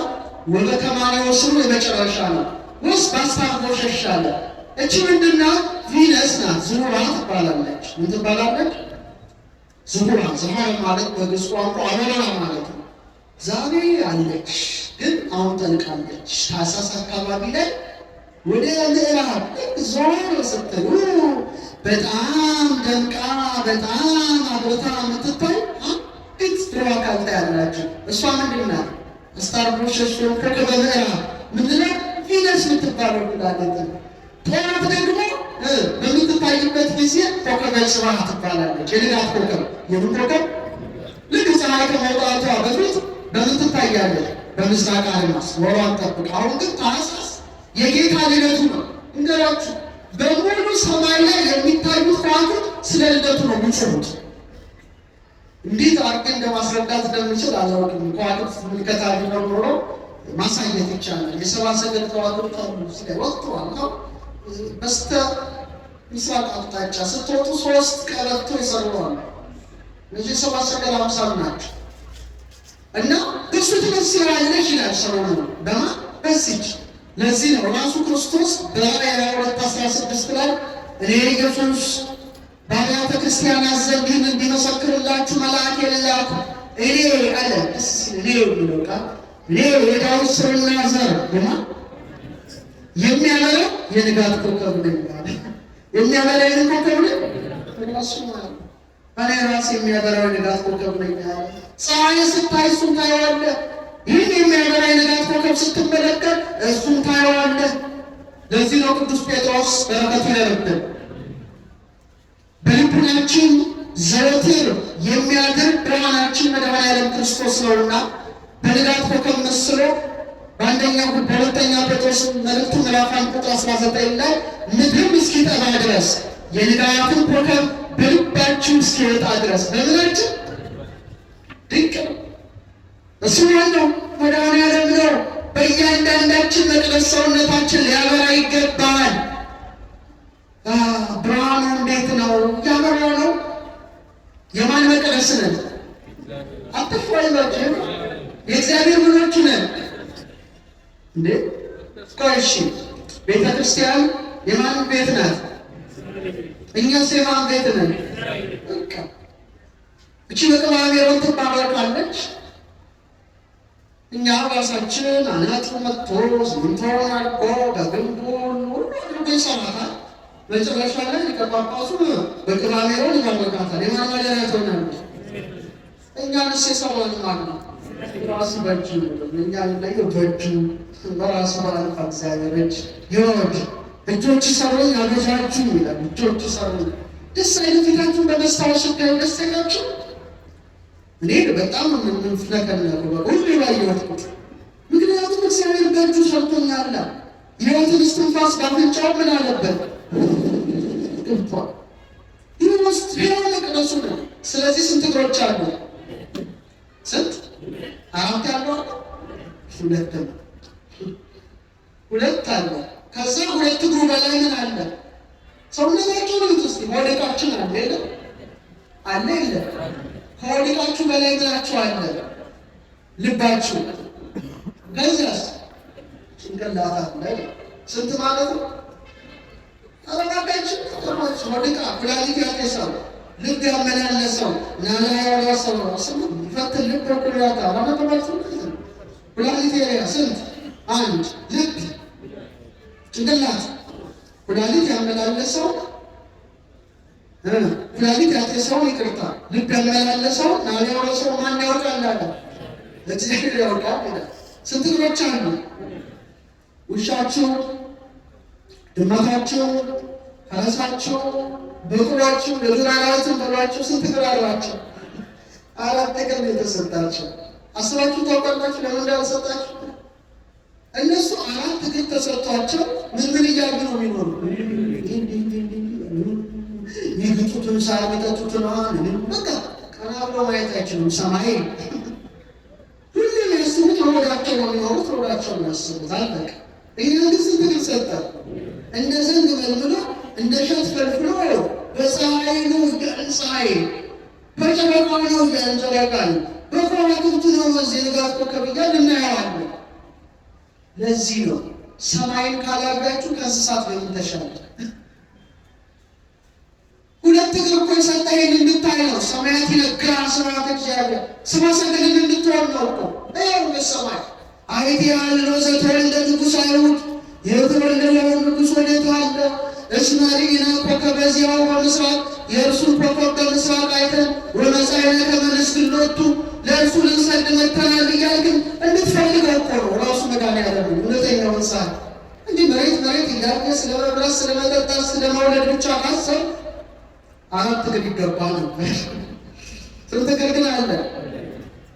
[SPEAKER 1] ወደ ከማን ያወስኑ የመጨረሻ ነው። ውስጥ ባስታርጎ ሸሻለ። እቺ ምንድና ቪነስ ናት። ዝሁራ ትባላለች። ምን ትባላለች? ዝሁራ። ዝሁራ ማለት በግዕዝ ቋንቋ አበራ ማለት ነው። ዛሬ አለች ግን አሁን ጠልቃለች። ታኅሳስ አካባቢ ላይ ወደ ምዕራብ ዞር ስትሉ በጣም ደምቃ በጣም አብረታ የምትታይ አንዲት ድሮ አካል ታያላችሁ። እሷ ምንድን ናት? አስታርጎሸሽ ኮከበ ምዕራብ ምንድነው? ቪነስ የምትባለው ጉዳለት። ጦራት ደግሞ በምትታይበት ጊዜ ኮከበ ጽባሕ ትባላለች። የንጋት ኮከብ። የምን ኮከብ? ልክ ፀሐይ ከመውጣቷ በፊት በምን ትታያለች? በምስራቅ አድማስ ወሯን ጠብቅ። አሁን ግን ታኅሳስ የጌታ ልደቱ ነው። እንገራችሁ በሙሉ ሰማይ ላይ የሚታዩት ከዋክብት ስለ ልደቱ ነው የሚጽፉት። እንዴት አድርጌ እንደማስረዳት እንደምችል አላውቅም። ከዋክብት ምልከታ ቢኖር ኖሮ ማሳየት ይቻላል። የሰብአ ሰገል ከዋክብት ስለ ወጥተዋል ነው። በስተ ምስራቅ አቅጣጫ ስትወጡ 3 ቀበቶ ይሰሩዋል። እነዚህ ሰብአ ሰገል አምሳል ናቸው። እና እሱ ትመስላለች ይላል ሰሎሞን በማ በዚች። ለዚህ ነው ራሱ ክርስቶስ በራእይ 22:16 ላይ እኔ ኢየሱስ በአብያተ ክርስቲያናት ዘንድ ይህን እንዲመሰክርላችሁ መልአኬን ላኩ። እኔ አለ እኔ የሚለው ቃል እኔ የዳዊት ሥርና ዘር በማ የሚያበራ የንጋት ኮከብ ነኝ አለ። የሚያበራ የንጋት ኮከብ ነኝ እራሱ ማለት እኔ ራሴ የሚያበራው የንጋት ኮከብ ነኝ አለ። ፀሐይ ስታይ እሱን ታየዋለህ። ይህን የሚያበራ የንጋት ኮከብ ስትመለከት እሱን ታየዋለህ። ለዚህ ነው ቅዱስ ጴጥሮስ በረከቱ ይደርብን በልቡናችን ዘወትር የሚያድር ብርሃናችን መድኃኔዓለም ክርስቶስ ነውና በንጋት ኮከብ መስሎ በሁለተኛ ጴጥሮስ መልእክቱ ምዕራፍ 1 ቁጥር 19 ላይ ምድርም እስኪጠባ ድረስ የንጋትን ኮከብ በልባችሁ እስኪወጣ ድረስ በምናችን ድንቅ ነው። እሱ ነው መድኃኔዓለም ነው። በእያንዳንዳችን መቅደስ ሰውነታችን ሊያበራ ይገባል። ብርሃኑ እንዴት ነው? እያበራ ነው። የማን መቅደስ ነን? አትፍሯይላችሁ። የእግዚአብሔር ምኖች ነን እንዴ? ቆይሺ ቤተ ክርስቲያን የማን ቤት ናት? እኛስ የማን ቤት ነን? እቺ በቅባ ሜሮን ትባረካለች። እኛ ራሳችን አናጢ መጥቶ ስምንቶን አልቆ በግንቡን ሁሉ አድርጎ ይሰራታል። መጨረሻ ላይ ሊቀ ጳጳሱ በቅባ ሜሮን ይባረካታል። የማን ማደሪያ ትሆናለች? እኛንስ የሰራን ማን ነው? ራሱ በእጁ እኛን ላይ በእጁ በራሱ ባለፈ እግዚአብሔር እጅ ይወድ እጆች ሰሩኝ አበዛችሁ ይላል። እጆች ሰሩኝ ደስ አይነት ፊታችሁን በመስታወት ስታዩ ደስ አይላችሁ? እኔ በጣም ምንፍለከነው ሁሉ ላይ ይወጥቁት። ምክንያቱም እግዚአብሔር በእጁ ሰርቶኛል። የሕይወትን እስትንፋስ በአፍንጫው ምን አለበት ገብቷል። ይህ ውስጥ ሕያው መቅደሱ ነው። ስለዚህ ስንት እግሮች አሉ? ስንት? አራት ያለው ሁለት ነው። ሁለት አለ። ከዛ ሁለት እግሩ በላይ ምን አለ? ሰውነታችሁ ነው። እስቲ ወደቃችን አለ የለ አለ የለ? ከወደቃችሁ በላይ ምናችሁ አለ? ልባችሁ። ከዚያስ ጭንቅላታችሁ ላይ ስንት ማለት ነው? አረጋጋችን ተማች ወደቃ ኩላሊት ያጤሰው ልብ ያመላለሰው ናላ ያወራሰው ስሙ ይፈትል ልብ ኩላታ አረጋጋችሁ ኩላሊት ያያ ስንት? አንድ ልብ ጭንቅላት ኩላሊት ያመላለሰው ኩላሊት ያጤሰው ይቅርታ ልብ ያመላለሰው ናላ ያወራሰው ማን ያውቃል አለ እግዚአብሔር ያውቃል ይላል። ስንት እግሮች አሉ? ውሻችሁ፣ ድመታችሁ፣ ፈረሳችሁ፣ በቅሏችሁ፣ የዱር አራዊትን በሏችሁ ስንት እግር አላቸው? አራት እግር ነው የተሰጣቸው። አስባችሁ ታውቃላችሁ ለምን እንዳልሰጣችሁ? እነሱ አራት እግር ተሰጥቷቸው ምን እያሉ ነው የሚኖሩ? የሚግጡትን ሳር የሚጠጡትን በቃ ቀና ብሎ ማየት አይችሉም። ሰማይ ሁሉም ያስቡት ሮዳቸው ነው የሚኖሩት፣ ሮዳቸው ነው ያስቡት። አለቀ። ይህ ግን ስንት እግር ሰጠ? እንደ ዘንግ መልምሎ እንደ ሸት ፈልፍሎ በፀሐይ ነው እያልን ፀሐይ፣ በጨረቃ ነው እያልን ጨረቃን፣ በከዋክብት ነው በዚህ ንጋት ኮከብ እያልን እናየዋለን። ለዚህ ነው ሰማይን ካላጋችሁ ከእንስሳት በምን ተሻለ? ሁለት እግር እኮ የሰጠ ይህን እንድታይ ነው። ሰማያት ይነግራል ስርዓተ እግዚአብሔር ስመ ሰገድን እንድትሆን ነው እኮ ይኸው በሰማይ አይቴ ያለው ዘተወልደ ንጉሥ አይሁድ የተወለደው ንጉሥ ወዴት አለ? እስመ ርኢነ ኮከበ ዚአሁ በምሥራቅ የእርሱን ኮከብ በምሥራቅ አይተን ወመጻእነ ከመ ንስግድ ሎቱ ለእርሱ ልንሰግድ መጥተናል እያልክን እንድትፈልገው እኮ ነው ራሱ መድኃኒዓለም እውነተኛውን ሰዓት እንዲህ መሬት እያለ ስለ መብላት፣ ስለ መጠጣት፣ ስለ መውለድ ብቻ ካሰብ አራት እግር ይገባ ነበር። ስንት እግር ግን አለ?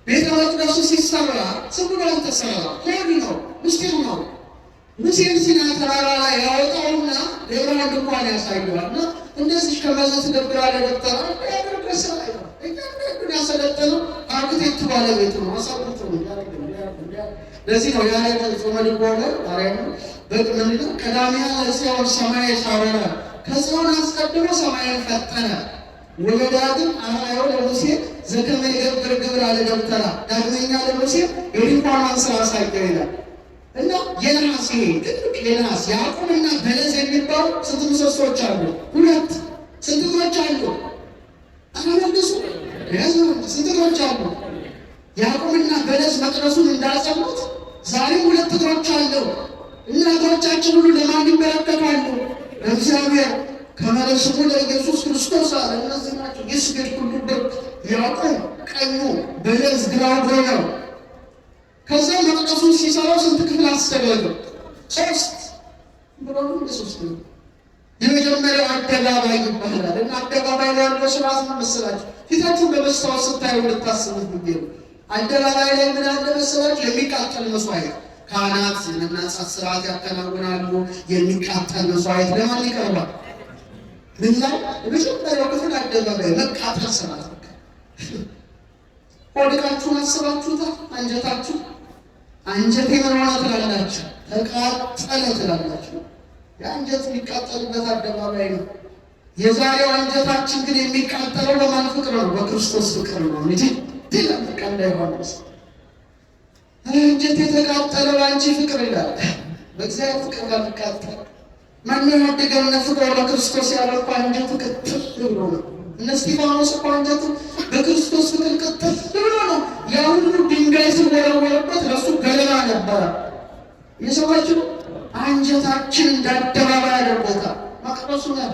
[SPEAKER 1] ቤተ መቅደሱ ሲሰራ ዝም ብሎ አልተሰራም። ሆድ ነው፣ ምስጢር ነው። ሙሴን ሲና ተራራ ላይ ያወጣውና ሌላውን ድንኳን ያሳየዋልና እንደዚህ ከመዘት ደብራ ለደብተራ ያደርገሰ ነው እያንዳንዱን ያሰለጠነው አርክቴክቱ ባለቤቱ ነው። አሳብቶ ነው ለዚህ ነው ያለ ጾመ ልቦና ማርያም በቅምንለው ቀዳሚያ ለጽዮን ሰማይ ሳበራ ከጽዮን አስቀድሞ ሰማይን ፈጠረ ወለዳግም አርአዮ ለሙሴ ዘከመ ይገብር ግብር አለ ደብተራ ዳግመኛ ለሙሴ የድንኳኗን ስራ አሳየው ይላል። እና የነሐስ ትልቅ የነሐስ ያዕቆብና በለስ የሚባሉ ስንት ምሰሶች አሉ? ሁለት። ስንት እግሮች አሉ? አናመልሱ ስንት እግሮች አሉ? ያዕቆብና በለስ መቅደሱን እንዳጸኑት ዛሬም ሁለት እግሮች አለው እና እግሮቻችን ሁሉ ለማን ይመለከታሉ? እግዚአብሔር ከመለስሙ ለኢየሱስ ክርስቶስ አለ። እነዚህ ናቸው ይስገድ ሁሉ ብርክ ያዕቆብ ቀኙ፣ በለስ ግራው ነው። ከዛ መቅደሱን ሲሰራው ስንት ክፍል አስደረገው? 3 ብሎኑ ለሶስት ነው። የመጀመሪያው አደባባይ ይባላል እና አደባባይ ላይ ያለው ስርዓት ምን መሰላችሁ? ፊታችሁን በመስታወት ስታዩ ልታስቡት ብዬ ነው። አደባባይ ላይ ምን አለ መሰላችሁ? የሚቃጠል መስዋዕት ካህናት የመናጻት ስርዓት ያከናውናሉ። የሚቃጠል መስዋዕት ለማን ይቀርባል? ምን ላይ? የመጀመሪያው ክፍል አደባባይ መቃጠል ስርዓት። ወድቃችሁን አስባችሁታል? አንጀታችሁ አንጀቴ ምን ሆነ ትላላችሁ? ተቃጠለ ትላላችሁ። የአንጀት የሚቃጠልበት አደባባይ ነው። የዛሬው አንጀታችን ግን የሚቃጠለው በማን ፍቅር ነው? በክርስቶስ ፍቅር ነው እንጂ ሌላ ፍቅር እንዳይሆንስ። አንጀት የተቃጠለው በአንቺ ፍቅር ይላል። በእግዚአብሔር ፍቅር ጋር ተቃጠለ። ማንም ወደገነ ፍቅር በክርስቶስ ያለፈ አንጀቱ ቅጥል ብሎ ነው። እነ እስጢፋኖስ እኮ አንጀቱ በክርስቶስ ፍቅር ቅጥል ብሎ ነው። ያ ሁሉ ድንጋይ ሲወረወረበት ለሱ ገለባ ነበረ። የሰዋችሁ አንጀታችን እንዳደባባይ አድርጎታል። መቅደሱ ነው።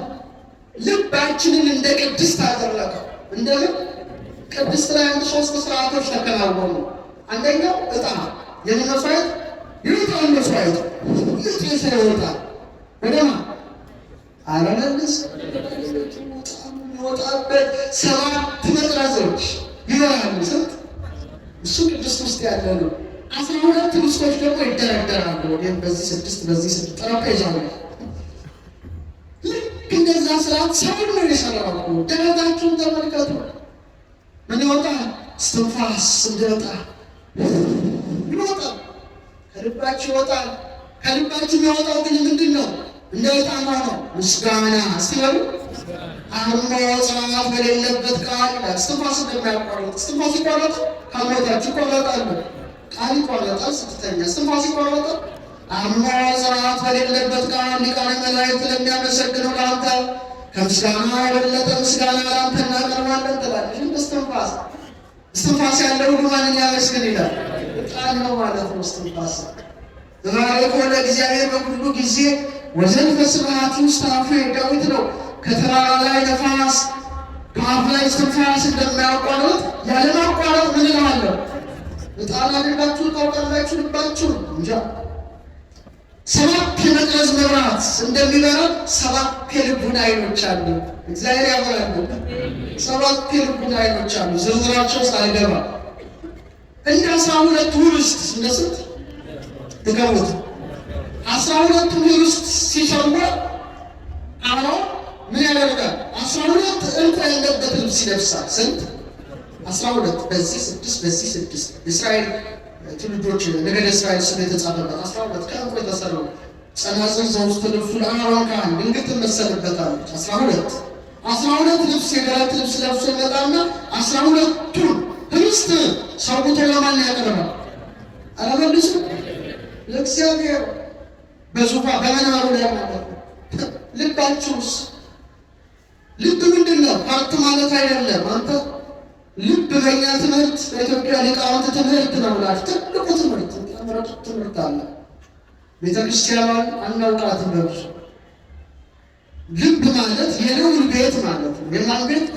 [SPEAKER 1] ልባችንን እንደ ቅድስት አደረገው። እንደምን ቅድስት ላይ 3 ስርዓቶች ተከናወኑ። አንደኛው ዕጣን የመስዋዕት ይወጣል። መስዋዕት ይወጣል ወደማ አረነልስ ወጣበት 7 መቅረዞች ይኖራሉ። ስንት? እሱ ቅድስት ውስጥ ያለ ነው። 12 ልብሶች ደግሞ ይደረደራሉ። ወዲህም በዚህ 6 በዚህ 6 ጠረጴዛው ላይ ልክ እንደዛ ስርዓት ሰውን ነው የሰራው። ደረታችሁን ተመልከቱ። ምን ይወጣል? እስትንፋስ እንደወጣ ይወጣል። ከልባችሁ ይወጣል። ከልባችሁ የሚወጣው ግን ምንድን ነው? እንደ ዕጣን ነው ምስጋና ሲበሉ አሁን ጽናት በሌለበት ቃል እስትንፋስ እንደሚያቋርጥ እስትንፋስ ይቋረጥ ከሞታችሁ ይቋረጣሉ። ቃል ይቋረጣል። ስድስተኛ እስትንፋስ ይቋረጣል። አምኖ ጽናት በሌለበት ቃል ሊቃነ መላእክት ለሚያመሰግነው ለአንተ ከምስጋና የበለጠ ምስጋና ለአንተ እናቀርባለን ትላለች። እስትንፋስ ያለው ሁሉ ማንን ያመስግን ይላል? ቃል ነው ማለት ነው። እስትንፋስ ተባረከ ለእግዚአብሔር በሁሉ ጊዜ ወዘልፈ ስብሐቱ ውስተ አፉየ ዳዊት ነው። ከተራራ ላይ ነፋስ ከአፍ ላይ እስትንፋስ እንደማያቋርጥ ያለማቋረጥ ምን እላለሁ? ዕጣን አድርጋችሁ ታውቃላችሁ ልባችሁ እንጃ። 7 የመቅረዝ መብራት እንደሚበራ 7 የልቡና ዓይኖች አሉ። እግዚአብሔር ያበራሉ። 7 የልቡና ዓይኖች አሉ። ዝርዝራቸው ሳይገባ እንደ 12 ውስጥ እንደስንት ትገቡት 12 ውስጥ ሲሰሩ አሁን ምን ያደርጋል? 12 እንቁ ያለበት ልብስ ይለብሳል። ስንት? 12 በዚህ 6 በዚህ 6 እስራኤል ትውልዶች ነገደ እስራኤል ስም የተጻፈበት 12 ከእንቁ የተሰሩ ጸናጽል ዘውስጥ ልብሱ ለአሮን ካህን ድንግል ትመሰልበታለች። 12 ልብስ የደረት ልብስ ለብሶ ይመጣና 12ቱን ህብስት ሰውቶ ለማን ያቀርባል? አረበልሱ ለእግዚአብሔር በዙፋን በመንበሩ ላይ ማለት ነው። ልባችሁስ? ልብ ምንድን ነው? ፓርት ማለት አይደለም። አንተ ልብ በእኛ ትምህርት በኢትዮጵያ ሊቃውንት ትምህርት ነው ብላችሁ ትልቁ ትምህርት አለ። ቤተክርስቲያኗን አናውቃትም በብዙ። ልብ ማለት የልዑል ቤት ማለት ነው። የማን ቤት?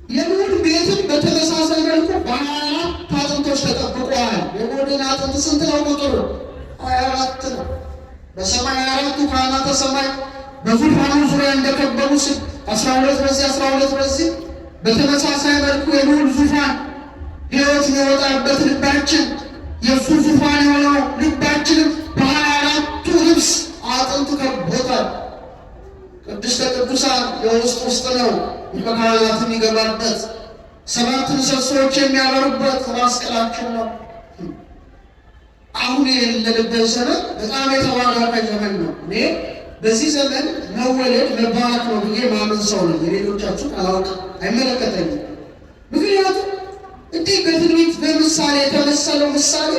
[SPEAKER 1] የልዑል ቤትን በተመሳሳይ መልኩ በ24 አጥንቶች ተጠብቀዋል። የጎድን አጥንት ስንት ነው ቁጥሩ? 24 ነው። በሰማይ 24ቱ ካህናተ ሰማይ በዙፋኑ ዙሪያ እንደከበሩ 12 በዚህ 12 በዚህ በተመሳሳይ መልኩ የልዑል ዙፋን ሕይወት የሚወጣበት ልባችን የእሱ ዙፋን የሆነው ልባችንም በ24ቱ ልብስ አጥንት ከቦታል። ቅድስተ ቅዱሳን የውስጥ ነው። ካህናት የሚገባበት 7 ምሰሶዎች የሚያበሩበት ራስ ቅላችን ነው። አሁን የሌለንበት ዘመን በጣም የተባረከ ዘመን ነው። እኔ በዚህ ዘመን መወለድ መባረክ ነው ብዬ ማምን ሰው ነው። የሌሎቻችሁን አላውቅም፣ አይመለከተኝም። ምክንያቱም እንዲህ በትንቢት በምሳሌ የተመሰለው ምሳሌ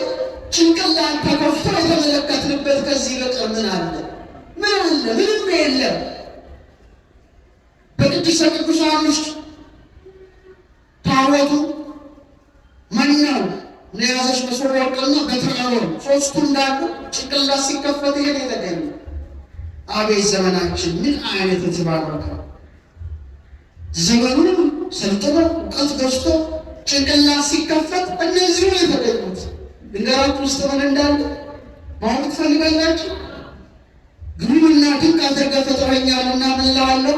[SPEAKER 1] ጭንቅላት ተከፍቶ የተመለከትንበት ከዚህ በቀር ምን አለ? ምን አለ? ምንም የለም። በቅድስተ ቅዱሳን ውስጥ ታቦቱ መናው የያዘች መሶበ ወርቅና በትረ አሮን 3ቱ እንዳሉ ጭንቅላት ሲከፈት ይሄን የተገኘ። አቤት ዘመናችን ምን አይነት የተባረከ ዘመኑን ሰልጥኖ እውቀት ገዝቶ ጭንቅላት ሲከፈት እነዚሁ የተገኙት። ድንገራችሁ ውስጥ ምን እንዳለ ማወቅ ትፈልጋላችሁ? ግሩምና ድንቅ አድርገህ ፈጥረኸኛልና ምን እልሃለሁ?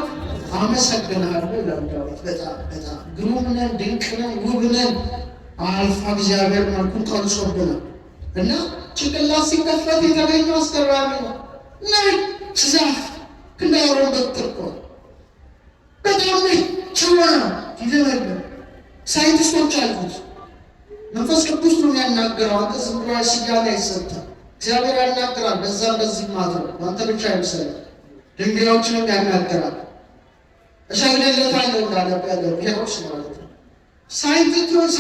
[SPEAKER 1] አመሰግናለሁ ይላል ዳዊት። በጣም ግሩም ነን፣ ድንቅ ነን፣ ውብ ነን። አልፋ እግዚአብሔር መልኩን ቀርጾብናል እና ጭንቅላት ሲከፈት የተገኘው አስገራሚ ነው። ነጭ ዛፍ ክንደ አሮን በትር እኮ በጣም ነጭ ሆነ ይዘመለ ሳይንቲስቶች አሉት። መንፈስ ቅዱስ ነው የሚያናግረው። አንተ ዝም ብሎ ስያሜ አይሰጥም። እግዚአብሔር ያናግራል። በዛም በዚህ ማለት ነው። አንተ ብቻ አይመስልም። ድንጋዮችንም ያናግራል። እሸግልለታለሁ እንዳለብ ያለ ብሔሮች ማለት ነው። ሳይንቲስቶች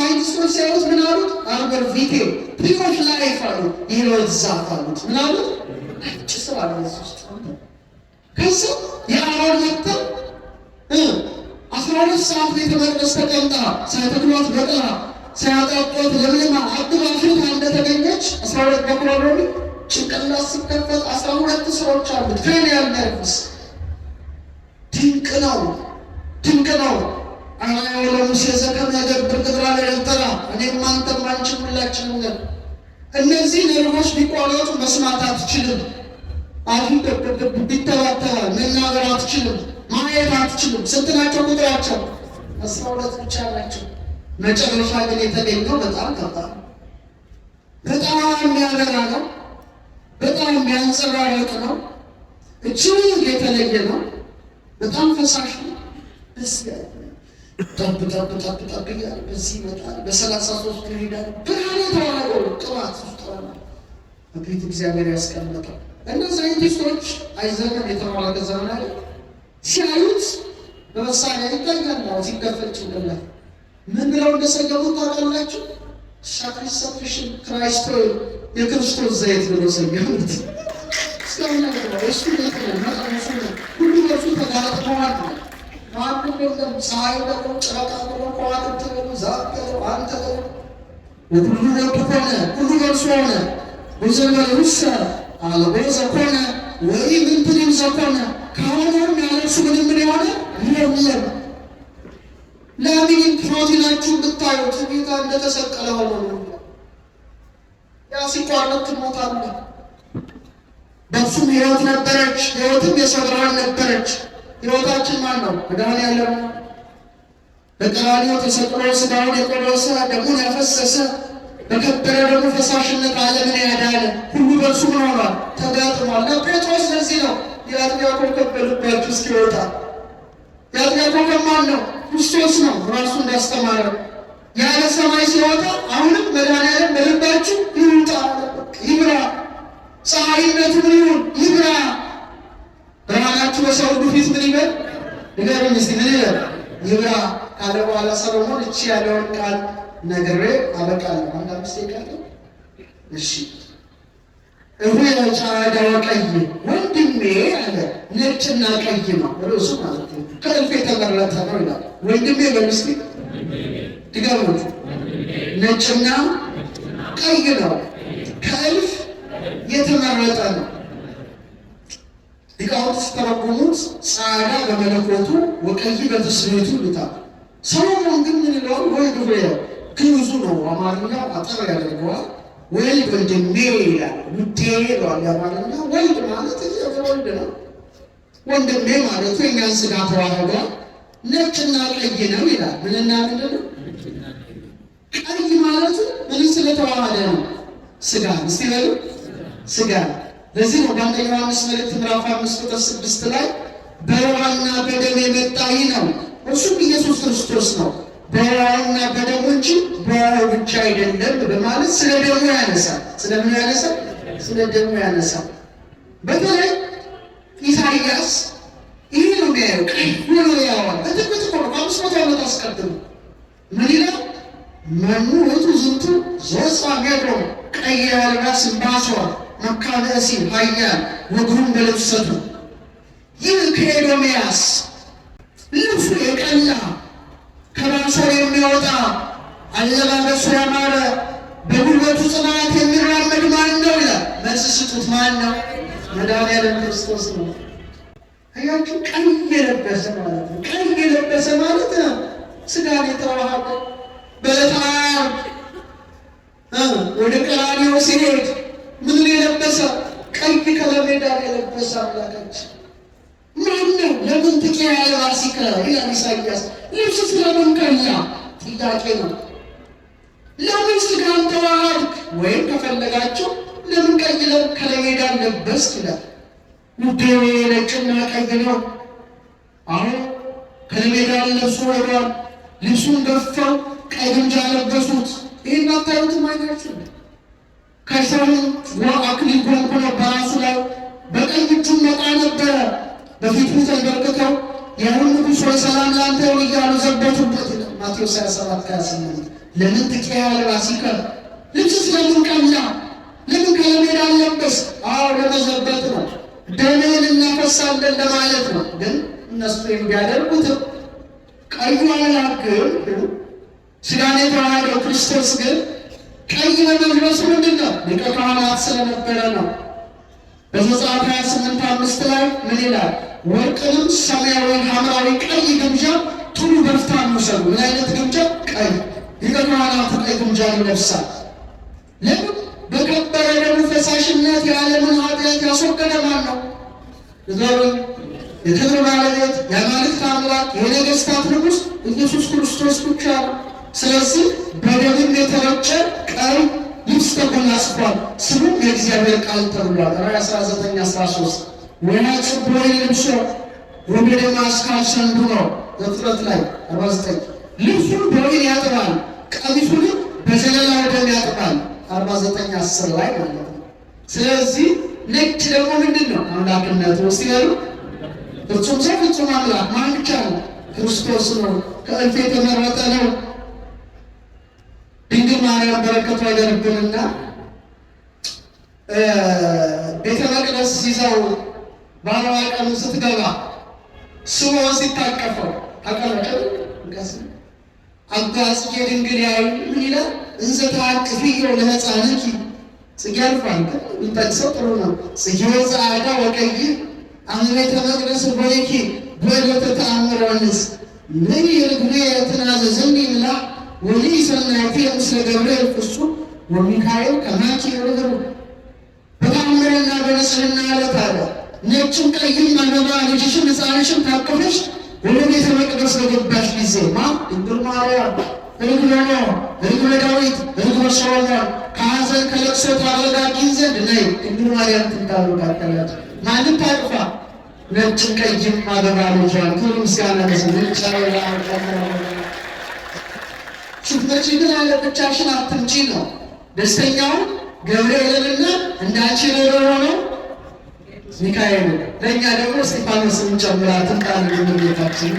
[SPEAKER 1] ሲያዩት ምን አሉት? አርበር ቪቴ ፕሪሞች ላይፍ አሉ። የህይወት ዛፍ አሉት። ምን አሉት? ነጭ ስራ አለች ውስጥ ከዚ የአሮን መጥተ 12 ሰዓት ቤተ መቅደስ ተቀምጣ ሳይተክሏት በቅላ ሳያጣጧት ለምልማ አብባ ፍርታ እንደተገኘች 12 በኩራሮሚ ጭንቅላት ሲከፈት 12 ስራዎች አሉት። ክሬኒያል ነርቭስ ድንቅ ነው፣ ድንቅ ነው። አናዮ ለሙሴ ዘከመ ያገብር ግብራ ለረተራ እኔም አንተም አንቺም ሁላችንም ነን። እነዚህ ነርቮች ቢቋረጡ መስማት አትችልም። አሁን ቢተባተባል መናገር አትችልም፣ ማየት አትችልም። ስንት ናቸው ቁጥራቸው? 12 ብቻ ናቸው። መጨረሻ ግን የተገኘው በጣም ከባድ በጣም የሚያበራ ነው። በጣም የሚያንጸባርቅ ነው። እጅግ የተለየ ነው። በጣም ፈሳሽ ነው። ደስ ያለ ጠብ ጠብ ጠብ ጠብ እያለ በዚህ ይመጣል። በ33 ይሄዳል። ብርሃን የተዋሃደው ቅባት ፍጥሯል። በቤተ እግዚአብሔር ያስቀመጠው እነዚህ አይነት ሰዎች አይዘመን የተባረከ ዘመን አለ። ሲያዩት በመሳሪያ ይታያል። ሲከፈል ጭንቅላት ምን ብለው እንደሰገቡት ታውቃላችሁ? ሳክሪፊሽን ክራይስት የክርስቶስ ዘይት ብለው ሰገቡት። እስካሁን ነገር እሱ ነው። ሁሉ በእርሱ ተጋጥመዋል። ማንም የለም። ፀሐይ ደግሞ ጨረቃ ደግሞ ከዋክብት ደግሞ ዛፍ ደግሞ አንተ ደግሞ ሁሉ ወጡ ሆነ። ሁሉ በእርሱ ሆነ። ወዘመነ ውሰ አልቦ ዘኮነ ወይ ምንትንም ዘኮነ ከሆነም ያለ እርሱ ምንም ምን የሆነ የለም። ለምን ፕሮቲናችሁ ብታዩት ጌታ እንደተሰቀለ ሆኖ ነው። ያ ሲቋረጥ ትሞታለህ። በእርሱም ሕይወት ነበረች፣ ሕይወትም የሰው ብርሃን ነበረች። ሕይወታችን ማን ነው? መድኃኒዓለም ነው። በቀራንዮ ተሰቅሎ ሥጋውን የቆረሰ ደሙን ያፈሰሰ በከበረ ደግሞ ፈሳሽነት ዓለምን ያዳነ ሁሉ በእርሱ ምን ሆኗል? ተጋጥሟል። ለጴጥሮስ ለዚህ ነው የአጥቢያ ኮከብ በልባችሁ እስኪወጣ። የአጥቢያ ኮከብ ማን ነው? ክርስቶስ ነው። ራሱ እንዳስተማረ ያለ ሰማይ ሲወጣ አሁንም መድኃኒዓለም በልባችሁ ይውጣ፣ ይብራ። ፀሐይነቱ ምን ይሁን? ይብራ። ብርሃናችሁ በሰው ሁሉ ፊት ምን ይበል? ንገሩኝ እስኪ ምን ይበል? ይብራ ካለ በኋላ ሰሎሞን እቺ ያለውን ቃል ነግሬ አበቃለሁ። አንድ 5 ደቂቃ። እሺ እሁየ ጫዕዳወ ቀይ ወንድሜ አለ። ነጭና ቀይ ነው ርዕሱ ማለት ነው። ከእልፍ የተመረጠ ነው ይላል። ወንድሜ በምስኪ ድገሙት። ነጭና ቀይ ነው፣ ከእልፍ የተመረጠ ነው። ሊቃውንት ሲተረጉሙት ጻዕዳ በመለኮቱ ወቀይ በትስብእቱ ይሉታል። ሰሎሞን ግን ምን ይለዋል? ወልድ ሆይ ግዕዙ ነው። አማርኛው አጠር ያደርገዋል። ወልድ ወንድሜ ይላል። ውዴ ይለዋል። የአማርኛ ወልድ ማለት ወልድ ነው። ወንድሜ ማለቱ የእኛን ሥጋ ተዋህዷል። ነጭና ቀይ ነው ይላል። ምንና ምንድን ነው? ቀይ ማለቱ ምን ስለተዋሃደ ነው? ሥጋ። እስቲ በሉ ሥጋ። ለዚህ ነው በአንደኛ ዮሐንስ መልእክት ምዕራፍ 5:6 ላይ በውሃና በደም የመጣ ይህ ነው፣ እርሱም ኢየሱስ ክርስቶስ ነው፣ በውሃና በደሙ እንጂ በውሃው ብቻ አይደለም በማለት ስለ ደሙ ያነሳል። ስለምን ያነሳል? ስለ ደሙ ያነሳል። በተለይ ኢሳይያስ ይህ ነው የሚያየው። ቀይ ሆኖ ያዋል። በትንቢት እኮ ነው 500 ዓመት አስቀድሞ ምን ይላል? መኑ ውእቱ ዝንቱ ዘወፅአ ሜዶን ቀይ ያልባስ እምባሶር መካነ እሲር ኃያል ወግሩም በልብሰቱ። ይህ ከኤዶምያስ ልብሱ የቀላ ከባሶር የሚወጣ አለባበሱ ያማረ በጉልበቱ ጽናት የሚራመድ ማን ነው ይላል። መልስ ስጡት። ማን ነው? መድኃኒዓለም ክርስቶስ ነው። አያችሁ፣ ቀይ የለበሰ ማለት ነው። ቀይ የለበሰ ማለት ነው ሥጋን የተዋሃደ በዕለተ ዓርብ ወደ ቀራንዮ ሲሄድ ምን የለበሰ? ቀይ ከለሜዳ የለበሰ አምላካችን ማን ነው? ለምን ትቀያየ ራሲከ ይላል ኢሳይያስ። ልብስ ስለምን ቀላ? ጥያቄ ነው። ለምን ሥጋን ተዋሃድክ? ወይም ከፈለጋቸው ለምን ቀይ ከለሜዳ ለበስክ ይላል። ውዴ ነጭና ቀይ ነው። አሁን ከለሜዳ ለብሶ ሄዷል። ልብሱን ገፈው ቀይ ግምጃ ለበሱት። ይህን አታዩትም? አይናችሁ ከሰውን አክሊል ጎንጉኖ በራሱ ላይ በቀኝ እጁ መጣ ነበረ። በፊቱ ተንበርክከው የአሁን ንጉሥ ሆይ ሰላም ላንተ ይሁን እያሉ ዘበቱበት ይላል ማቴዎስ 27:28። ለምን ትቀያየ ራሲከ? ልብስ ስለምን ቀላ? ለምን ከለሜዳ ለበስ? አዎ ለመዘበት ነው። ደሜን እናፈሳለን ለማለት ነው። ግን እነሱ የሚያደርጉትም ቀዩ አምላክ ግን ሥጋን የተዋሃደው ክርስቶስ ግን ቀይ በመልበሱ ምንድን ነው? ሊቀ ካህናት ስለነበረ ነው። በዘጸአት 28:5 ላይ ምን ይላል? ወርቅንም ሰማያዊ፣ ሐምራዊ፣ ቀይ ግምጃ ጥሩ በፍታ ውሰዱ። ምን አይነት ግምጃ? ቀይ። ሊቀ ካህናቱ ቀይ ግምጃ ይለብሳል። ለምን? በከበረ ደሙ ፈሳሽነት የዓለምን ኃጢአት ያስወገደ ማን ነው? ንገሩኝ። የክብር ባለቤት የአማልክት አምላክ የነገሥታት ንጉሥ ኢየሱስ ክርስቶስ ብቻ ነው። ስለዚህ በደምም የተረጨ ቀይ ልብስ ልብስ ተጎናጽፏል፣ ስሙም የእግዚአብሔር ቃል ተብሏል። ራዕይ 19:13 ወያዕጽብ በወይን ልብሶ ወበደማስ ካልሰንዱ ነው። ዘፍጥረት ላይ 49 ልብሱን በወይን ያጥባል፣ ቀሚሱንም በዘለላ ደም ያጥባል። 49:10 ላይ ማለት ነው። ስለዚህ ነጭ ደግሞ ምንድን ነው? አምላክነቱ ውስጥ ያሉ ፍጹም ሰው ፍጹም አምላክ ማን ብቻ ነው? ክርስቶስ ነው። ከእልፍ የተመረጠ ነው። ድንግል ማርያም በረከቷ ይደርብንና ቤተ መቅደስ ይዘው በአርባ ቀኑ ስትገባ ስምዖን ሲታቀፈው ታቀለቀል አባ ጽጌ ድንግል ያዩ ምን ይላል? እንዘ ተአቅፍዮ ለሕፃንኪ ጽጌ አልፏል፣ ግን የሚጠቅሰው ጥሩ ነው። ጽጌ ጸዓዳ ወቀይ አመ ቤተ መቅደስ ቦይኪ በዕለተ ተአምረ ወንስ ምን ይርግሜ ትናዘዝኒ ምላ ወሊ ሰናይቴ ምስለ ገብርኤል ፍጹም ወሚካኤል ከማኪ ርግሩ በተአምርና በንጽሕና ዕለት አለ ነጭም ቀይም አበባ ልጅሽን ሕፃንሽን ታቀፈሽ ወደ ቤተ መቅደስ በገባሽ ጊዜ ድንግል ማርያም ርግበ ኖህ ርግበ ዳዊት ርግበ ሰሎሞን ከሐዘን ከለቅሶ ታረጋጊን ዘንድ ነይ ድንግል ማርያም ትታረጋታለች። ማንም ታቅፋ ነጭም ቀይም አበባ ልጇን ክብር ምስጋና ስትመጪ ግን አለ ብቻሽን አትምጪ ነው። ደስተኛውን ገብርኤልንና እንዳንቺ ርኅሩኅ ሆነው ሚካኤል ለእኛ ደግሞ እስጢፋኖስን ጨምራትን ቃል ቤታችን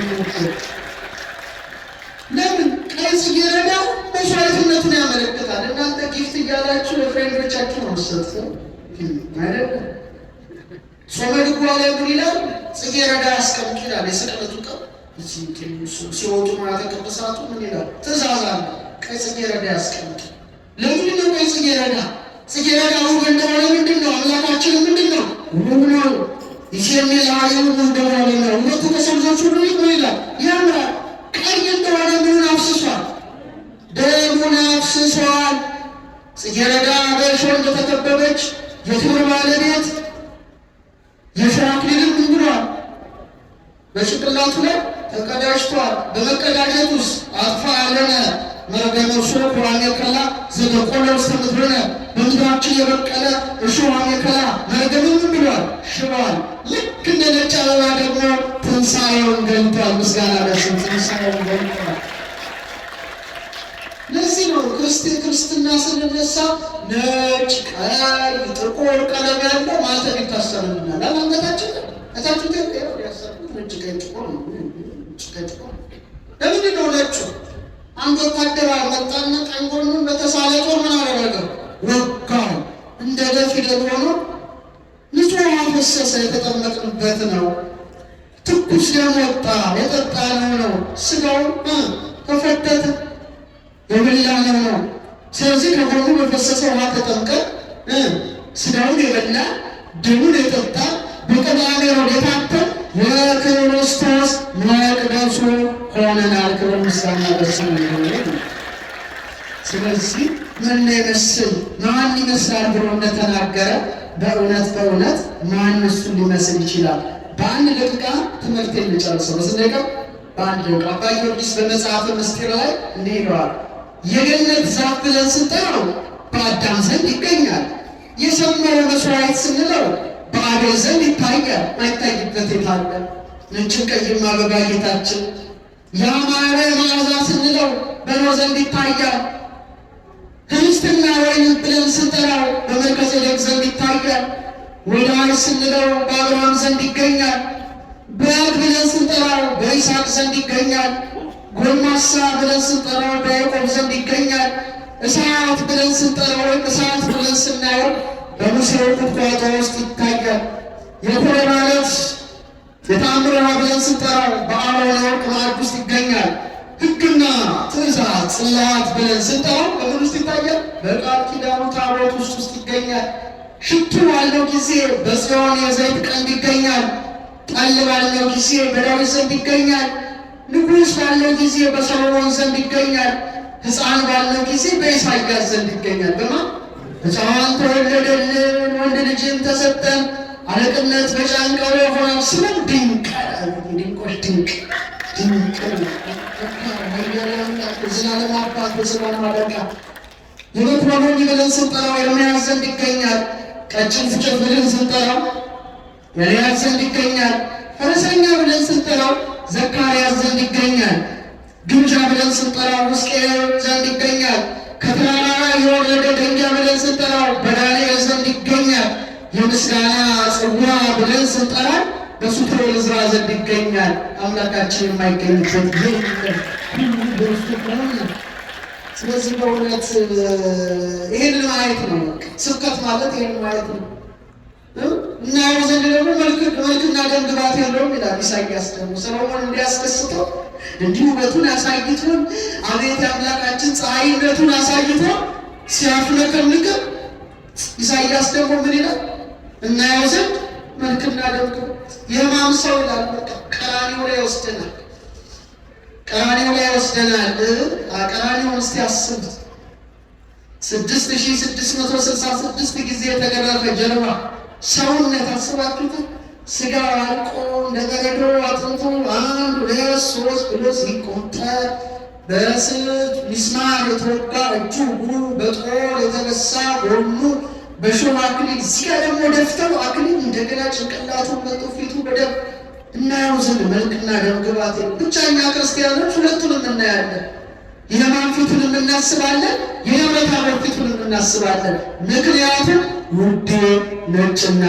[SPEAKER 1] ለምን ቀይ ጽጌረዳ መስዋዕትነቱን ያመለክታል። እናንተ ጊፍት እያላችሁ ለፍሬንዶቻችሁ ነው የምትሰጡት አይደለም። ጾመ ድጓ ላይ ምን ይላል? ጽጌረዳ ያስቀምጡ ይላል። የስቅለቱ ቀን ሲወጡ ማለት ቅዱሳቱ ምን ይላል? ትእዛዝ አለ። ቀይ ጽጌረዳ ያስቀምጡ። ለምንድን ነው ቀይ ጽጌረዳ? ጽጌረዳ ውብ እንደሆነ ምንድን ነው? አምላካችን ምንድን ነው? ውብ ነው። ይሴሜል ኃይሉ እንደሆነ ነው። ሁለቱ ከሰብዞች ሁሉ ምን ይላል? ያምራል። ቀይ እንደሆነ ምኑን አፍስሷል? ደሙን አፍስሷል። ጽጌረዳ በእሾህ እንደተከበበች የክብር ባለቤት የሥራ አክሊልን ምን ብሏል? በጭንቅላቱ ላይ ተቀዳጅቷል። በመቀዳጀት ውስጥ አጥፋ ያለነ መርገመ እሾህ ወአሜከላ ዘበቆለ ውስተ ምድርነ በምድራችን የበቀለ እሾህ አሜከላ መርገምን ምን ብሏል? ሽሯል። ልክ እንደ ነጭ አበባ ደግሞ ትንሣኤውን ገልጧል። ምስጋና ለስም ትንሣኤውን ገልጧል። ለዚህ ነው ክርስትና ስንነሳ ነጭ፣ ቀይ፣ ጥቁር ቀለም ያለው ማተብ ይታሰርልናል። አንገታችን እታችን ያሰሩት ነጭ፣ ቀይ፣ ጥቁር ነው። ለምንድን ነው ነጩ? አንድ ወታደር መጣና ቀኝ ጎኑን በተሳለ ጦር ምን አደረገው? ወጋው። እንደ ደፊደል ሆኖ ንጹሕ ውሃ ፈሰሰ። የተጠመቅንበት ነው። ትኩስ ደም ወጣ። የጠጣነው ነው። ስጋው ተፈተተ። የበላነው ነው። ስለዚህ ከጎኑ በፈሰሰ ውሃ ተጠምቀን ስጋውን የበላ ደሙን የጠጣ በቀዳሜው የታተም የክርስቶስ መቅደሱ ሆነናል። ክብር ምስጋና ለስሙ ይሁን። ስለዚህ ምን ይመስል ማን ይመስላል ብሎ እንደተናገረ በእውነት ማን እሱን ሊመስል ይችላል? በአንድ ደቂቃ ትምህርት የሚጨርሰው በስንት በአንድ ደቂቃ አባ ጊዮርጊስ በመጽሐፈ ምስጢር ላይ እንዲህ ይለዋል። የገነት ዛፍ ብለን ስንጠራው በአዳም ዘንድ ይገኛል። የሰመረ መስዋዕት ስንለው በአቤል ዘንድ ይታያል። ማይታይበት የታለ? ነጭም ቀይም አበባ ጌታችን። ያማረ መዓዛ ስንለው በኖህ ዘንድ ይታያል። ህብስትና ወይን ብለን ስንጠራው በመልከጼዴቅ ዘንድ ይታያል። ወዳጅ ስንለው በአብርሃም ዘንድ ይገኛል። በግ ብለን ስንጠራው በይስሐቅ ዘንድ ይገኛል። ጎልማሳ ብለን ስንጠራው በያዕቆብ ዘንድ ይገኛል። እሳት ብለን ስንጠራው እሳት ብለን ስናየው በሙሴው ቁጥቋጦ ውስጥ ይታያል። የኮሬብ ዓለት የተአምር ውሃ ብለን ስንጠራው በአሮን የወርቅ ማዕድ ውስጥ ይገኛል። ሕግና ትእዛዝ ጽላት ብለን ስንጠራው በምን ውስጥ ይታያል? በቃል ኪዳኑ ታቦት ውስጥ ይገኛል። ሽቱ ባለው ጊዜ በጽዮን የዘይት ቀንድ ይገኛል። ጠል ባለው ጊዜ በዳዊት ዘንድ ይገኛል። ንጉሥ ባለው ጊዜ በሰሎሞን ዘንድ ይገኛል። ሕፃን ባለው ጊዜ በኢሳይያስ ዘንድ ይገኛል። በማን ሕፃን ተወለደልን፣ ወንድ ልጅም ተሰጠን፣ አለቅነት በጫንቃው ላይ ሆነ። ስሙም ድንቅ ድንቆች ድንቅ ድንቅ ዝናለም አባት በስማን ማለቃ የመኮንን ብለን ስንጠራው ኤርምያስ ዘንድ ይገኛል። ቀጭን ፍጥረት ብለን ስንጠራው ኤልያስ ዘንድ ይገኛል። ፈረሰኛ ብለን ስንጠራው ዘካርያስ ዘንድ ይገኛል። ግምጃ ብለን ስንጠራው ሕዝቅኤል ዘንድ ይገኛል። ከተራራ የወረደ ድንጋይ ብለን ስንጠራው በዳንኤል ዘንድ ይገኛል። የምስጋና ጽዋ ብለን ስንጠራው በሱቱኤል ዕዝራ ዘንድ ይገኛል። አምላካችን የማይገኝበት ስለዚህ በእውነት ይሄንን ማየት ነው ስብከት ማለት ይሄን ማየት ነው። እናየው ዘንድ ደግሞ መልክና ደም ግባት የለውም ይላል ኢሳይያስ። ደግሞ ሰሎሞን እንዲያስደስተው እንዲሁ ውበቱን አሳይቶን አቤት የአምላካችን ፀሐይነቱን አሳይቶ ሲያፍለቀልቅ ኢሳይያስ ደግሞ ምን ይላል? እናየው ዘንድ መልክና ደም ግባት የማን ሰው ይላል። ቀራንዮ ላይ ወስደናል። ቀራንዮ ላይ ወስደናል። ቀራንዮን እስቲ አስቡት። 6666 ጊዜ የተገረፈ ጀርባ ሰውነት አስባችሁታል? ስጋ አልቆ እንደ በረዶ አጥንቱ 1 2 3 ብሎ ሲቆጠር በስት ሚስማር የተወጋ እጁ እግሩ በጦር የተበሳ ጎኑ በሾህ አክሊል እዚህ ጋር ደግሞ ደፍተው አክሊል እንደገና ጭንቅላቱ መቶ ፊቱ በደም እናየው ዘንድ መልክና ደም ግባት ብቻ እኛ ክርስቲያኖች ሁለቱንም እናያለን። የማን ፊቱንም እናስባለን፣ የደብረ ታቦር ፊቱንም እናስባለን። ምክንያቱም ውዴ ነጭና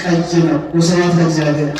[SPEAKER 1] ቀይ ነው። ወስብሐት ለእግዚአብሔር።